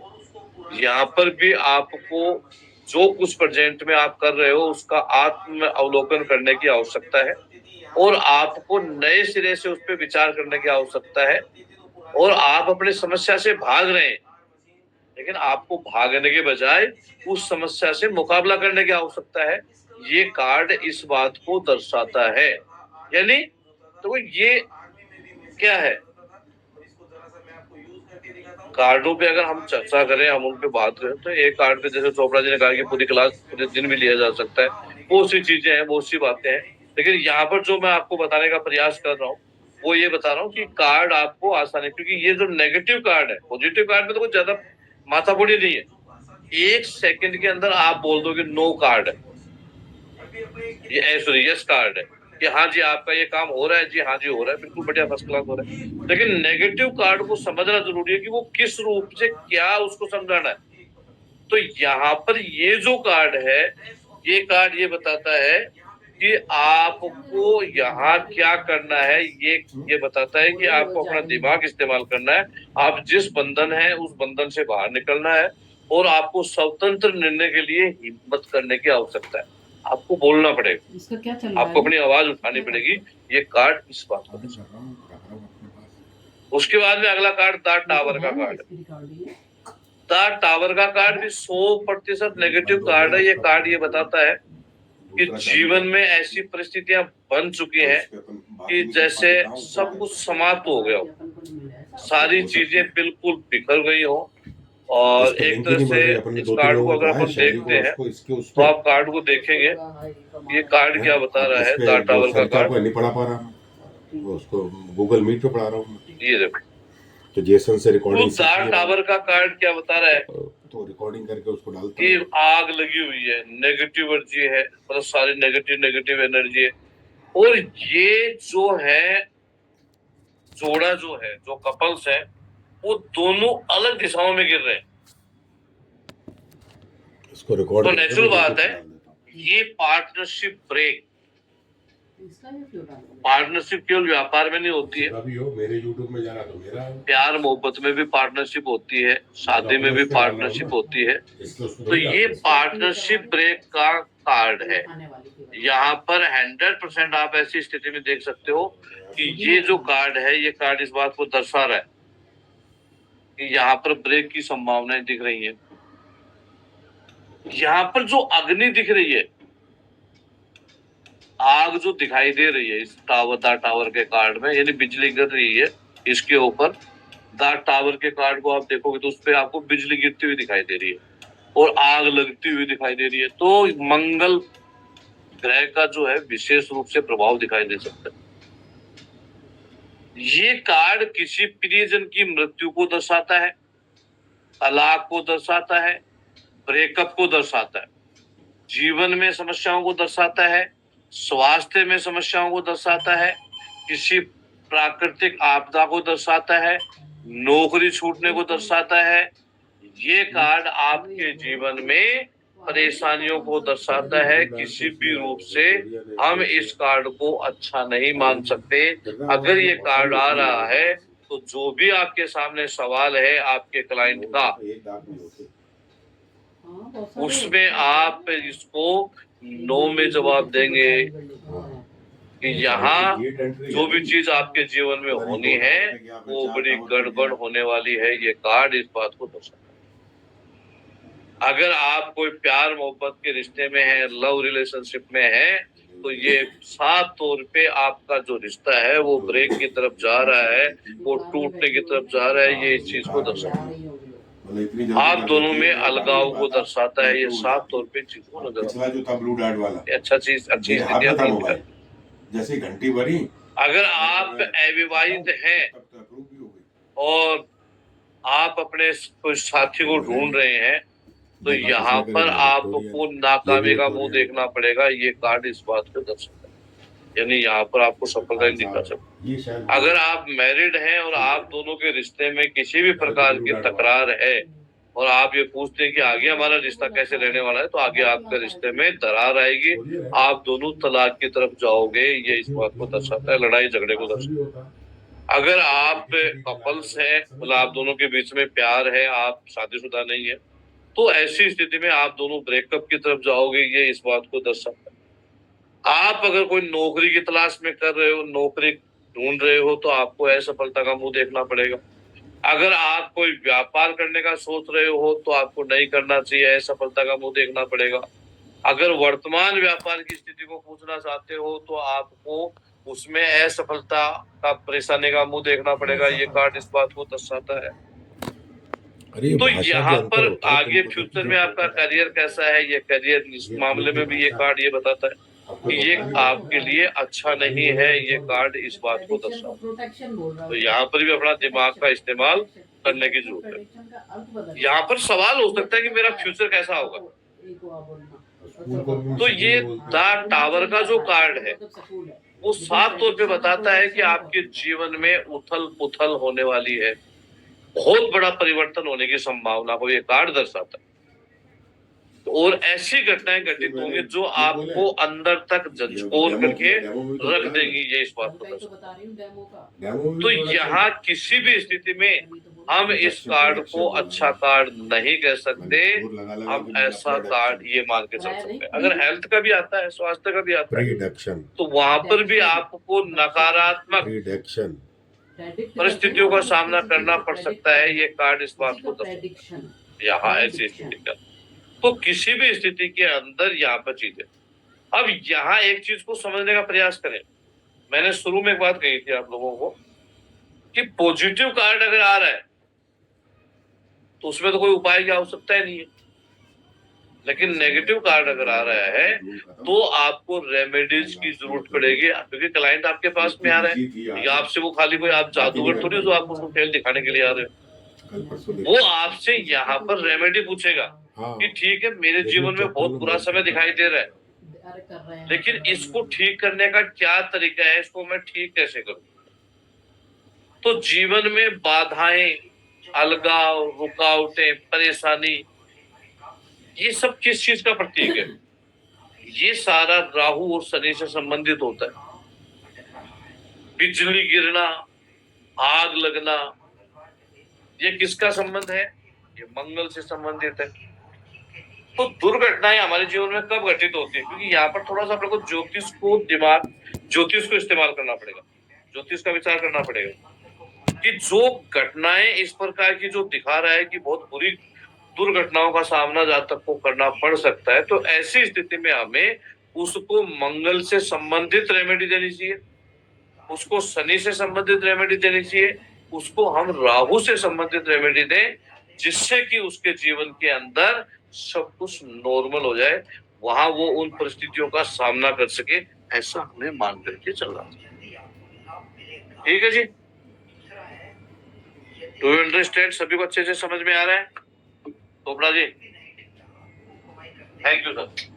यहाँ पर भी आपको जो कुछ प्रेजेंट में आप कर रहे हो उसका आत्म अवलोकन करने की आवश्यकता है, और आपको नए सिरे से उस पर विचार करने की आवश्यकता है। और आप अपनी समस्या से भाग रहे हैं, लेकिन आपको भागने के बजाय उस समस्या से मुकाबला करने की आवश्यकता है। ये कार्ड इस बात को दर्शाता है। यानी तो ये क्या है, कार्डों पे अगर हम चर्चा करें, हम उन पे बात करें, तो एक कार्ड पे जैसे चोपड़ा जी ने कहा कि पूरी क्लास पूरे दिन भी लिया जा सकता है, बहुत सी चीजें हैं, बहुत सी बातें हैं। लेकिन यहाँ पर जो मैं आपको बताने का प्रयास कर रहा हूँ वो ये बता रहा हूँ कि कार्ड आपको आसानी, क्योंकि ये जो नेगेटिव कार्ड है, पॉजिटिव कार्ड में तो कुछ ज्यादा माथापड़ी नहीं है। 1 सेकंड के अंदर आप बोल दो कि नो कार्ड है, ये सॉरी यस कार्ड है, कि हाँ जी आपका ये काम हो रहा है, जी हाँ जी हो रहा है, बिल्कुल बढ़िया, फर्स्ट क्लास हो रहा है। लेकिन नेगेटिव कार्ड को समझना जरूरी है कि वो किस रूप से क्या उसको समझाना है। तो यहाँ पर ये जो कार्ड है, ये कार्ड ये बताता है कि आपको यहाँ क्या करना है। ये बताता है कि आपको अपना दिमाग इस्तेमाल करना है, आप जिस बंधन है उस बंधन से बाहर निकलना है, और आपको स्वतंत्र निर्णय के लिए हिम्मत करने की आवश्यकता है। आपको बोलना पड़ेगा, इसका क्या चल रहा है? आपको अपनी आवाज उठानी पड़ेगी। ये कार्ड इस बात को। आगे कर रहा हूँ अपने पास। उसके बाद में अगला कार्ड द टावर का कार्ड है। द टावर का कार्ड भी 100% नेगेटिव कार्ड है। ये कार्ड ये बताता है कि जीवन में ऐसी परिस्थितियां बन चुकी हैं कि जैसे सब कुछ समाप्त हो गया हो, सारी चीजें बिल्कुल बिखर गई हो। और एक तरह से इस कार्ड को अगर अपन देखते हैं तो आप कार्ड को देखेंगे, ये कार्ड क्या बता रहा है, द टावर का कार्ड। नहीं पढ़ा पा रहा मैं, वो उसको गूगल मीट पे पढ़ा रहा हूँ। ये देखो, तो जेसन से तो रिकॉर्डिंग द टावर का कार्ड क्या बता रहा है, तो रिकॉर्डिंग करके उसको डालता कि हूँ। आग लगी हुई है, नेगेटिव एनर्जी है, मतलब सारी नेगेटिव एनर्जी है। और ये जो है जोड़ा जो है, जो कपल्स है, वो दोनों अलग दिशाओं में गिर रहे हैं। इसको रिकॉर्ड तो नेचुरल बात है, ये पार्टनरशिप ब्रेक, पार्टनरशिप केवल व्यापार में नहीं होती है, अभी हो मेरे YouTube में जाना तो मेरा प्यार मोहब्बत में भी पार्टनरशिप होती है, शादी में भी पार्टनरशिप होती है। तो ये पार्टनरशिप ब्रेक का कार्ड है। यहाँ पर 100% आप ऐसी स्थिति में देख सकते हो कि ये जो कार्ड है, ये कार्ड इस बात को दर्शा रहा है कि यहाँ पर ब्रेक की संभावनाएं दिख रही है। यहाँ पर जो अग्नि दिख रही है, आग जो दिखाई दे रही है इस द टावर के कार्ड में, यानी बिजली गिर रही है इसके ऊपर। द टावर के कार्ड को आप देखोगे तो उस पर आपको बिजली गिरती हुई दिखाई दे रही है और आग लगती हुई दिखाई दे रही है। तो मंगल ग्रह का जो है विशेष रूप से प्रभाव दिखाई दे सकता है। ये कार्ड किसी प्रियजन की मृत्यु को दर्शाता है, तलाक को दर्शाता है, ब्रेकअप को दर्शाता है, जीवन में समस्याओं को दर्शाता है, स्वास्थ्य में समस्याओं को दर्शाता है, किसी प्राकृतिक आपदा को दर्शाता है, नौकरी छूटने को दर्शाता है। ये कार्ड आपके जीवन में परेशानियों को दर्शाता है। किसी भी रूप से हम इस कार्ड को अच्छा नहीं मान सकते। अगर ये कार्ड आ रहा है तो जो भी आपके सामने सवाल है आपके क्लाइंट का, उसमें आप इसको नो में जवाब देंगे कि यहाँ जो भी चीज आपके जीवन में होनी है वो बड़ी गड़बड़ होने वाली है। ये कार्ड इस बात को दर्शाता है। अगर आप कोई प्यार मोहब्बत के रिश्ते में है, लव रिलेशनशिप में है, तो ये साफ तौर पे आपका जो रिश्ता है वो ब्रेक की तरफ जा रहा है, वो टूटने की तरफ जा रहा है। ये इस चीज को दर्शाता है। आप दोनों में अलगाव को दर्शाता है। ये साफ तौर पे चीज को नजर पिछला जो था ब्लू डॉट वाला, अच्छा चीज, अच्छी ये स्थिति आपका आपकी मोबाइल, है। जैसे घंटी बरी, अगर आप अविवाहित हैं तब तक अप्रूव भी हो गई। और आप अपने कोई साथी को ढूंढ रहे हैं तो यहाँ पर आपको नाकामी का मुंह देखना पड़ेगा। ये कार्ड इस बात को दर्शाता है, यानी यहाँ पर आपको सफलता नहीं दिखा सकता। अगर आप मैरिड हैं और आप दोनों के रिश्ते में किसी भी प्रकार की तकरार है और आप ये पूछते हैं कि आगे हमारा रिश्ता कैसे रहने वाला है, तो आगे आपके रिश्ते में दरार आएगी, आप दोनों तलाक की तरफ जाओगे। ये इस बात को दर्शाता है, लड़ाई झगड़े को दर्शाता है। अगर आप कपल्स हैं, मतलब आप दोनों के बीच में प्यार है, आप शादीशुदा नहीं है, तो ऐसी स्थिति में आप दोनों ब्रेकअप की तरफ जाओगे। ये इस बात को दर्शाता है। आप अगर कोई नौकरी की तलाश में कर रहे हो, नौकरी ढूंढ रहे हो, तो आपको असफलता का मुंह देखना पड़ेगा। अगर आप कोई व्यापार करने का सोच रहे हो तो आपको नहीं करना चाहिए, असफलता का मुंह देखना पड़ेगा। अगर वर्तमान व्यापार की स्थिति को पूछना चाहते हो तो आपको उसमें असफलता का परेशानी का मुंह देखना पड़ेगा। ये कार्ड इस बात को दर्शाता है। तो यहाँ पर आगे फ्यूचर में आपका करियर कैसा है, ये करियर इस मामले में भी ये कार्ड ये बताता है कि ये आपके लिए अच्छा नहीं है। ये कार्ड इस बात को दर्शाता है। तो यहाँ पर भी अपना दिमाग का इस्तेमाल करने की जरूरत है। यहाँ पर सवाल हो सकता है कि मेरा फ्यूचर कैसा होगा। तो ये द टावर का जो कार्ड है वो साफ तौर पे बताता है कि आपके जीवन में उथल पुथल होने वाली है, बहुत बड़ा परिवर्तन होने की संभावना को ये कार्ड दर्शाता है। और ऐसी घटनाएं घटित होंगी जो आपको अंदर तक झंझोर करके रख देंगी। ये इस बात को दर्शाता है। तो यहाँ किसी भी स्थिति में हम इस कार्ड को अच्छा कार्ड नहीं कह सकते, हम ऐसा कार्ड ये मान के चल सकते हैं। अगर हेल्थ का भी आता है, स्वास्थ्य का भी आता है, तो वहां पर भी आपको नकारात्मक परिस्थितियों का सामना करना पड़ सकता है। ये कार्ड इस बात को दर्शाता है। यहाँ ऐसी स्थिति का, तो किसी भी स्थिति के अंदर यहाँ पर चीजें। अब यहाँ एक चीज को समझने का प्रयास करें। मैंने शुरू में एक बात कही थी आप लोगों को कि पॉजिटिव कार्ड अगर आ रहा है तो उसमें तो कोई उपाय की आवश्यकता ही नहीं है, लेकिन नेगेटिव कार्ड अगर आ रहा है तो आपको रेमेडीज की जरूरत पड़ेगी। क्योंकि क्लाइंट आपके पास में आ रहा है, या आपसे वो खाली कोई आप जादूगर थोड़ी जो आपको उसको खेल दिखाने के लिए आ रहे हो। वो आपसे यहाँ पर रेमेडी पूछेगा कि ठीक है, मेरे जीवन में बहुत बुरा समय दिखाई दे रहा है, लेकिन इसको ठीक करने का क्या तरीका है, इसको मैं ठीक कैसे करूं। तो जीवन में बाधाएं, अलगाव, रुकावटें, परेशानी, ये सब किस चीज का प्रतीक है? ये सारा राहु और शनि से संबंधित होता है। बिजली गिरना, आग लगना, ये किसका संबंध है? ये मंगल से संबंधित है। तो दुर्घटनाएं हमारे जीवन में कब घटित होती है? क्योंकि यहाँ पर थोड़ा सा अपने को ज्योतिष को इस्तेमाल करना पड़ेगा, ज्योतिष का विचार करना पड़ेगा कि जो घटनाएं इस प्रकार की जो दिखा रहा है कि बहुत बुरी दुर्घटनाओं का सामना जातक को करना पड़ सकता है, तो ऐसी स्थिति में हमें उसको मंगल से संबंधित रेमेडी देनी चाहिए, उसको शनि से संबंधित रेमेडी देनी चाहिए, उसको हम राहु से संबंधित रेमेडी दें, जिससे कि उसके जीवन के अंदर सब कुछ नॉर्मल हो जाए, वहां वो उन परिस्थितियों का सामना कर सके। ऐसा हमें मान करके चलना चाहिए। ठीक है जी। Do you understand? सभी को अच्छे से समझ में आ रहा है? Chopra ji, thank you sir.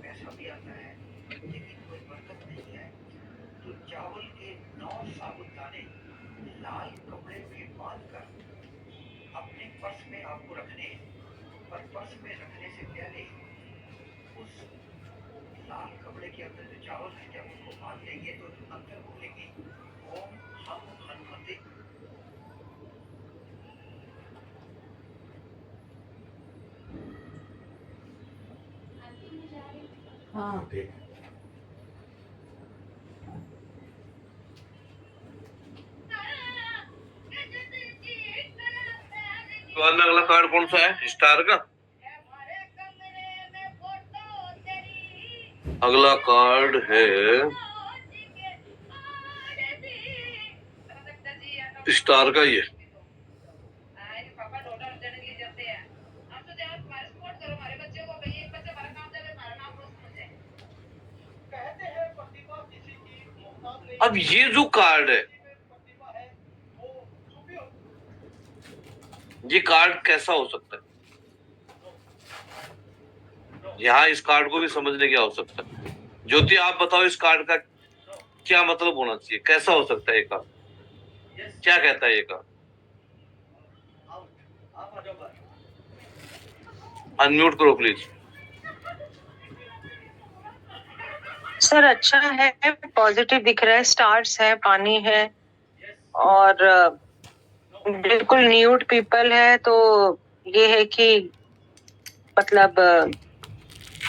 हाँ ठीक तो अगला कार्ड कौन सा है? स्टार का। अगला कार्ड है स्टार का। ये अब ये जो कार्ड है, ये कार्ड कैसा हो सकता है? यहाँ इस कार्ड को भी समझने की आवश्यकता है। ज्योति, आप बताओ इस कार्ड का क्या मतलब होना चाहिए? कैसा हो सकता है ये कार्ड? क्या कहता है ये कार्ड? अनम्यूट करो प्लीज। सर अच्छा है, पॉजिटिव दिख रहा है, स्टार्स है, पानी है और बिल्कुल न्यूड पीपल है। तो ये है कि मतलब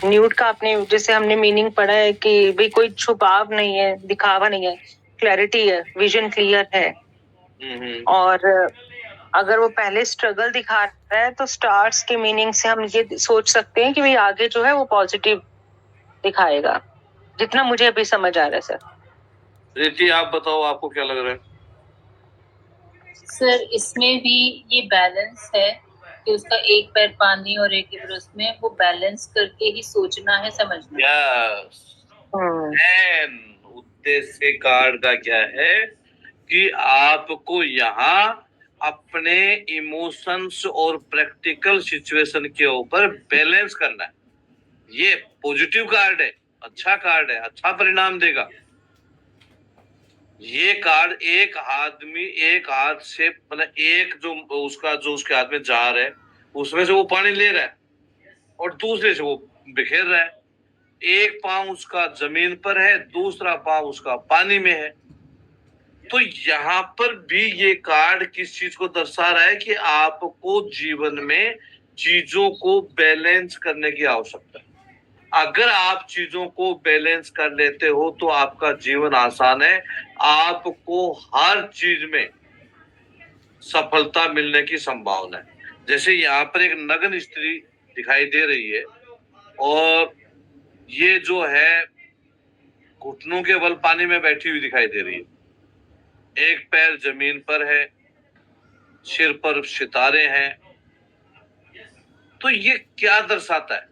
न्यूड का आपने जैसे हमने मीनिंग पढ़ा है कि भाई कोई छुपाव नहीं है, दिखावा नहीं है, क्लैरिटी है, विजन क्लियर है। और अगर वो पहले स्ट्रगल दिखा रहा है तो स्टार्स के मीनिंग से हम ये सोच सकते हैं कि भाई आगे जो है वो पॉजिटिव दिखाएगा, जितना मुझे अभी समझ आ रहा है सर। रीति, आप बताओ आपको क्या लग रहा है? सर इसमें भी ये बैलेंस है कि उसका एक पैर पानी और एक पैर उसमें, वो बैलेंस करके ही सोचना है, समझना। यस। उद्देश्य कार्ड का क्या है कि आपको यहाँ अपने इमोशंस और प्रैक्टिकल सिचुएशन के ऊपर बैलेंस करना है। ये पॉजिटिव कार्ड है, अच्छा कार्ड है, अच्छा परिणाम देगा। ये कार्ड एक आदमी एक हाथ से मतलब एक जो उसके हाथ में जार है उसमें से वो पानी ले रहा है और दूसरे से वो बिखेर रहा है। एक पांव उसका जमीन पर है, दूसरा पांव उसका पानी में है। तो यहाँ पर भी ये कार्ड किस चीज को दर्शा रहा है कि आपको जीवन में चीजों को बैलेंस करने की आवश्यकता है। अगर आप चीजों को बैलेंस कर लेते हो तो आपका जीवन आसान है, आपको हर चीज में सफलता मिलने की संभावना है। जैसे यहाँ पर एक नग्न स्त्री दिखाई दे रही है और ये जो है घुटनों के बल पानी में बैठी हुई दिखाई दे रही है। एक पैर जमीन पर है, सिर पर सितारे हैं। तो ये क्या दर्शाता है?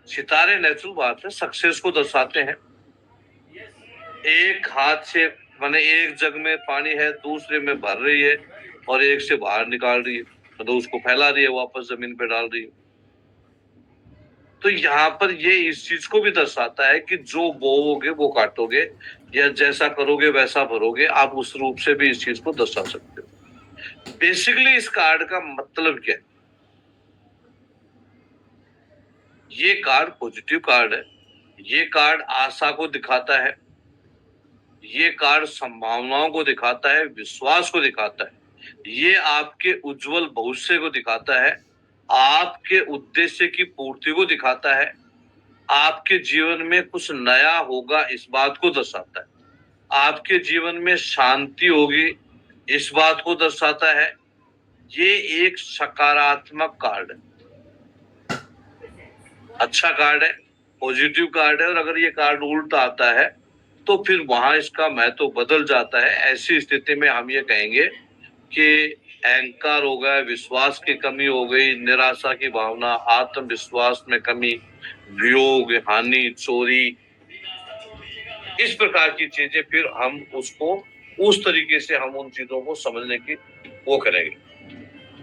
सितारे नेचुरल बात है, सक्सेस को दर्शाते हैं। एक हाथ से माने एक जग में पानी है, दूसरे में भर रही है और एक से बाहर निकाल रही है, मतलब उसको फैला रही है, वापस जमीन पे डाल रही है। तो यहाँ पर ये इस चीज को भी दर्शाता है कि जो बोओगे वो काटोगे, या जैसा करोगे वैसा भरोगे। आप उस रूप से भी इस चीज को दर्शा सकते हो। बेसिकली इस कार्ड का मतलब क्या है? ये कार्ड पॉजिटिव कार्ड है, ये कार्ड आशा को दिखाता है, ये कार्ड संभावनाओं को दिखाता है, विश्वास को दिखाता है, ये आपके उज्जवल भविष्य को दिखाता है, आपके उद्देश्य की पूर्ति को दिखाता है, आपके जीवन में कुछ नया होगा इस बात को दर्शाता है, आपके जीवन में शांति होगी इस बात को दर्शाता है। ये एक सकारात्मक कार्ड है, अच्छा कार्ड है, पॉजिटिव कार्ड है। और अगर ये कार्ड उल्टा आता है तो फिर वहां इसका महत्व बदल जाता है। ऐसी स्थिति में हम ये कहेंगे कि अहंकार हो गया, विश्वास की कमी हो गई, निराशा की भावना, आत्मविश्वास में कमी, वियोग, हानि, चोरी, इस प्रकार की चीजें फिर हम उसको उस तरीके से हम उन चीजों को समझने की वो करेंगे।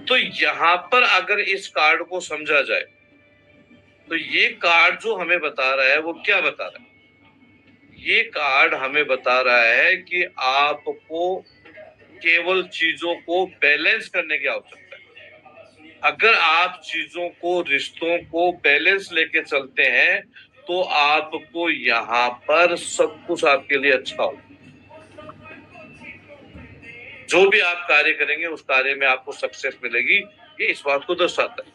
तो यहाँ पर अगर इस कार्ड को समझा जाए तो ये कार्ड जो हमें बता रहा है वो क्या बता रहा है? ये कार्ड हमें बता रहा है कि आपको केवल चीजों को बैलेंस करने की आवश्यकता है। अगर आप चीजों को, रिश्तों को बैलेंस लेके चलते हैं तो आपको यहाँ पर सब कुछ आपके लिए अच्छा होगा। जो भी आप कार्य करेंगे उस कार्य में आपको सक्सेस मिलेगी, ये इस बात को दर्शाता है।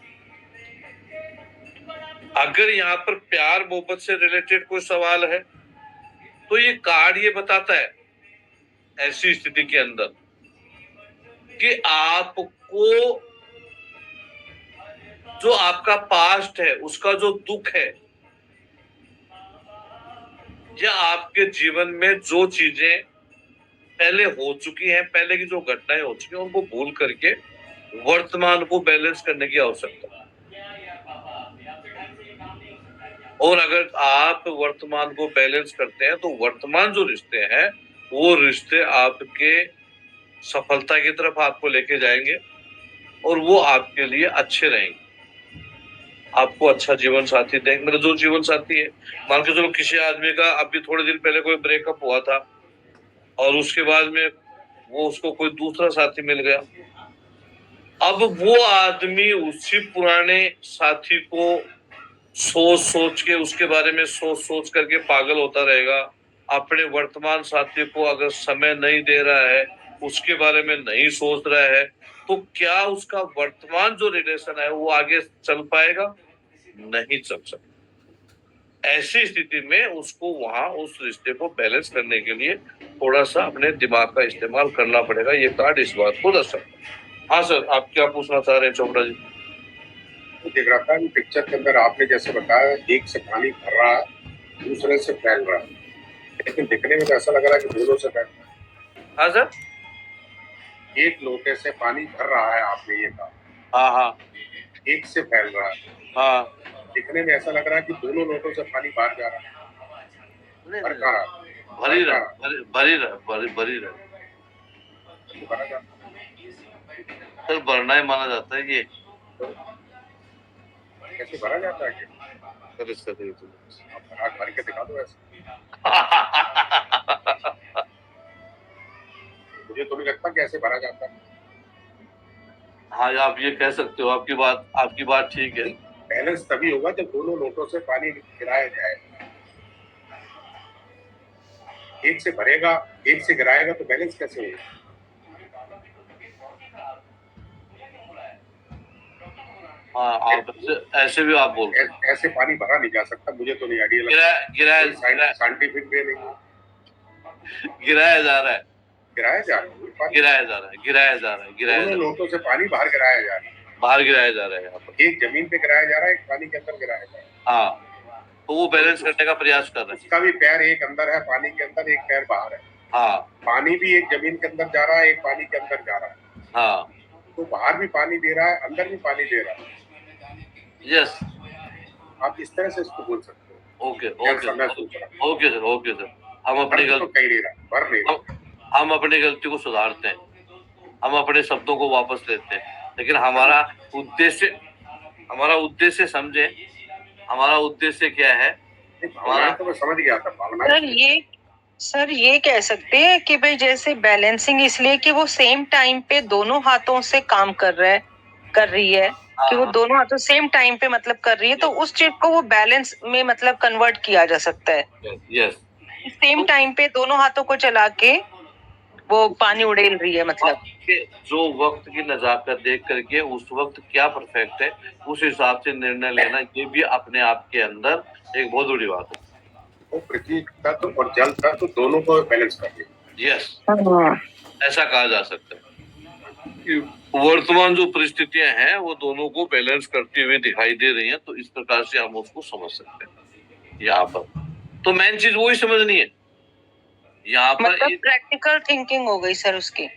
अगर यहाँ पर प्यार मोहब्बत से रिलेटेड कोई सवाल है तो ये कार्ड ये बताता है ऐसी स्थिति के अंदर कि आपको जो आपका पास्ट है उसका जो दुख है या आपके जीवन में जो चीजें पहले हो चुकी हैं, पहले की जो घटनाएं हो चुकी हैं, उनको भूल करके वर्तमान को बैलेंस करने की आवश्यकता है। और अगर आप वर्तमान को बैलेंस करते हैं तो वर्तमान जो रिश्ते हैं वो रिश्ते आपके सफलता की तरफ आपको लेके जाएंगे और वो आपके लिए अच्छे रहेंगे। आपको अच्छा जीवन साथी देंगे। मेरा जो जीवन साथी है, मान के चलो किसी आदमी का अभी थोड़े दिन पहले कोई ब्रेकअप हुआ था और उसके बाद में वो उसको कोई दूसरा साथी मिल गया। अब वो आदमी उसी पुराने साथी को सोच सोच के, उसके बारे में सोच सोच करके पागल होता रहेगा। अपने वर्तमान साथी को अगर समय नहीं दे रहा है, उसके बारे में नहीं सोच रहा है, तो क्या उसका वर्तमान जो रिलेशन है वो आगे चल पाएगा? नहीं चल सकता। ऐसी स्थिति में उसको वहां उस रिश्ते को बैलेंस करने के लिए थोड़ा सा अपने दिमाग का इस्तेमाल करना पड़ेगा। ये कार्ड इस बात को दर्शाता है। हाँ सर, आप क्या पूछना चाह रहे हैं चोपड़ा जी? देख रहा था पिक्चर के अंदर आपने जैसे बताया, एक से पानी भर रहा है, दूसरे से फैल रहा है, लेकिन दिखने में तो ऐसा लग रहा है कि दोनों से फैल रहा है। हाँ सर, एक लोटे से पानी भर रहा है, आपने ये कहा। हाँ हाँ एक से फैल रहा है, हाँ। दिखने में ऐसा लग रहा है कि दोनों लोटों से पानी बाहर जा रहा है। भर कहाँ रहा है? भरी रहे, भरी रहे, भरी रहे। तो भरा जाता सर भरना ही माना जाता है ये। है। कैसे भरा जाता है कि सर इसका तो आप भर के दिखा दो ऐसे। मुझे तो नहीं लगता कैसे भरा जाता है। हाँ, आप ये कह सकते हो, आपकी बात ठीक है। बैलेंस तभी होगा जब दोनों लोटों से पानी गिराया जाए। एक से भरेगा, एक से गिराएगा, तो बैलेंस कैसे होगा? हाँ, आप ऐसे भी आप बोल रहे हैं। ऐसे पानी भरा नहीं जा सकता, मुझे तो नहीं आइडिया गिराया साइंटिफिक वे नहीं है। गिराया जा रहा है, गिराया जा रहा है, गिराया जा रहा है, गिराया जा रहा है, गिराया जा दोनों रहा है, लोटों से पानी बाहर गिराया जा रहा है। बाहर गिराया जा रहा है यहाँ पर। एक जमीन पे गिराया जा रहा है, एक पानी के अंदर गिराया जा रहा है। हाँ, तो वो बैलेंस करने का प्रयास कर रहे हैं। उसका भी पैर एक अंदर है पानी के अंदर, एक पैर बाहर है। हाँ पानी भी एक जमीन के अंदर जा रहा है, एक पानी के अंदर जा रहा है। हाँ, तो बाहर भी पानी दे रहा है, अंदर भी पानी दे रहा है। यस, आप इस तरह से इसको बोल सकते हो। ओके ऐसा मैं सोच रहा हूँ। Okay sir, okay sir. हम अपनी भर तो कहीं नहीं रहा, भर नहीं रहा। हम अपनी गलती को सुधारते हैं, हम अपने शब्दों को वापस लेते हैं, लेकिन हमारा उद्देश्य समझे। हमारा उद्देश्य क्या है? भावनाएं तो मैं समझ गया था, भावनाएं। सर ये कह सकते हैं कि भाई जैसे बैलेंसिंग इसलिए कि वो सेम टाइम पे दोनों हाथों से काम कर रही है कि वो दोनों हाथों सेम टाइम पे मतलब कर रही है, तो उस चीज को वो बैलेंस में मतलब कन्वर्ट किया जा सकता है। यस, सेम टाइम पे दोनों हाथों को चला के वो पानी उड़ेल रही है मतलब। जो वक्त की नजाकत देख करके उस वक्त क्या परफेक्ट है उस हिसाब से निर्णय लेना, ये भी अपने आप के अंदर एक बहुत बड़ी बात है। वो पृथ्वी तत्व और जल तत्व दोनों को बैलेंस कर रही है। यस, ऐसा कहा जा सकता है कि वर्तमान जो परिस्थितियां हैं वो दोनों को बैलेंस करती हुई दिखाई दे रही हैं। तो इस प्रकार से हम उसको समझ सकते हैं। यहाँ पर तो मेन चीज वही समझनी है यहाँ पर। मतलब प्रैक्टिकल थिंकिंग हो गई सर उसकी।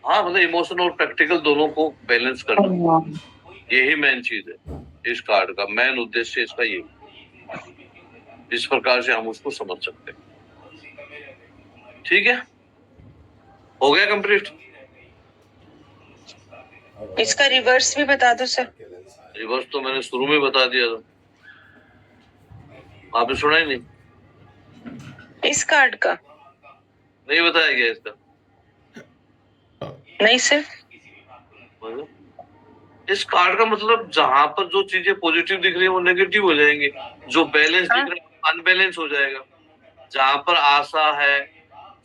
हाँ, मतलब इमोशन और प्रैक्टिकल दोनों को बैलेंस करना, यही मेन चीज है इस कार्ड का। मेन उद्देश्य इसका ये, इस प्रकार से हम उसको समझ सकते हैं। ठीक है, हो गया कंप्लीट। इसका रिवर्स भी बता दो सर। रिवर्स तो मैंने शुरू में बता दिया था, आपने सुना ही नहीं? इस कार्ड का नहीं बताया गया इसका? नहीं सर। मतलब इस कार्ड का मतलब जहां पर जो चीजें पॉजिटिव दिख रही है वो नेगेटिव हो जाएंगी, जो बैलेंस दिख रहा है अनबैलेंस हो जाएगा। जहां पर आशा है,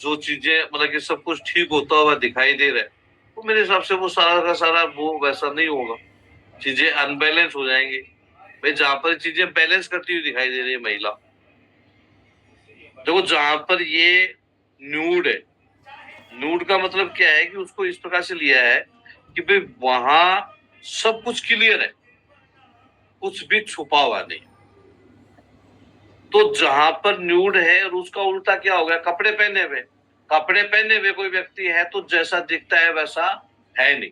जो चीजें मतलब कि सब कुछ ठीक होता हुआ दिखाई दे रहा है, तो मेरे हिसाब से वो सारा का सारा वो वैसा नहीं होगा, चीजें अनबैलेंस हो जाएंगी। भाई जहां पर चीजें बैलेंस करती हुई दिखाई दे रही है महिला, देखो जहां पर ये न्यूड है, न्यूड का मतलब क्या है कि उसको इस प्रकार से लिया है कि भाई वहां सब कुछ क्लियर है, कुछ भी छुपा हुआ नहीं। तो जहां पर न्यूड है और उसका उल्टा क्या हो गया, कपड़े पहने हुए, कपड़े पहने हुए कोई व्यक्ति है तो जैसा दिखता है वैसा है नहीं।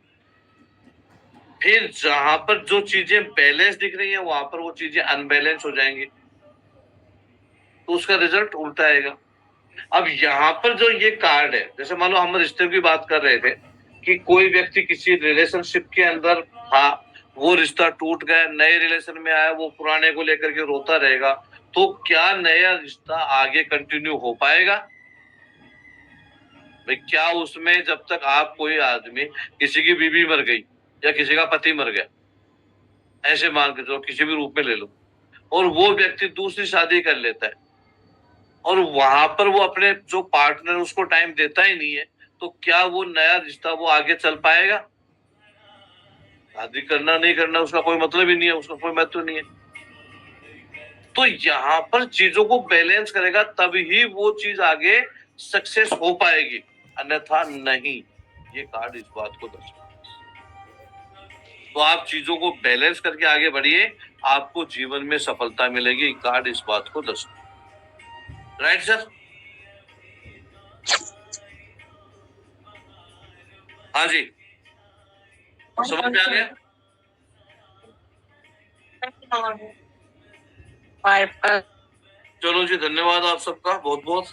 फिर जहां पर जो चीजें बैलेंस दिख रही है वहां पर वो चीजें अनबैलेंस हो जाएंगी, तो उसका रिजल्ट उल्टा आएगा। अब यहाँ पर जो ये कार्ड है, जैसे मान लो हम रिश्ते की बात कर रहे थे कि कोई व्यक्ति किसी रिलेशनशिप के अंदर था, वो रिश्ता टूट गया, नए रिलेशन में आया, वो पुराने को लेकर के रोता रहेगा, तो क्या नया रिश्ता आगे कंटिन्यू हो पाएगा? भाई क्या उसमें जब तक आप कोई आदमी, किसी की बीवी मर गई या किसी का पति मर गया, ऐसे मान के चलो किसी भी रूप में ले लो, और वो व्यक्ति दूसरी शादी कर लेता है और वहां पर वो अपने जो पार्टनर उसको टाइम देता ही नहीं है, तो क्या वो नया रिश्ता वो आगे चल पाएगा? शादी करना नहीं करना उसका कोई मतलब ही नहीं है, उसका कोई महत्व नहीं है। तो यहाँ पर चीजों को बैलेंस करेगा तभी वो चीज आगे सक्सेस हो पाएगी, अन्यथा नहीं। ये कार्ड इस बात को दर्शाता है। तो आप चीजों को बैलेंस करके आगे बढ़िए, आपको जीवन में सफलता मिलेगी। कार्ड इस बात को दर्शाता है। Right sir? हाँ जी, समझ में आ गया? चलो जी, धन्यवाद आप सबका बहुत बहुत।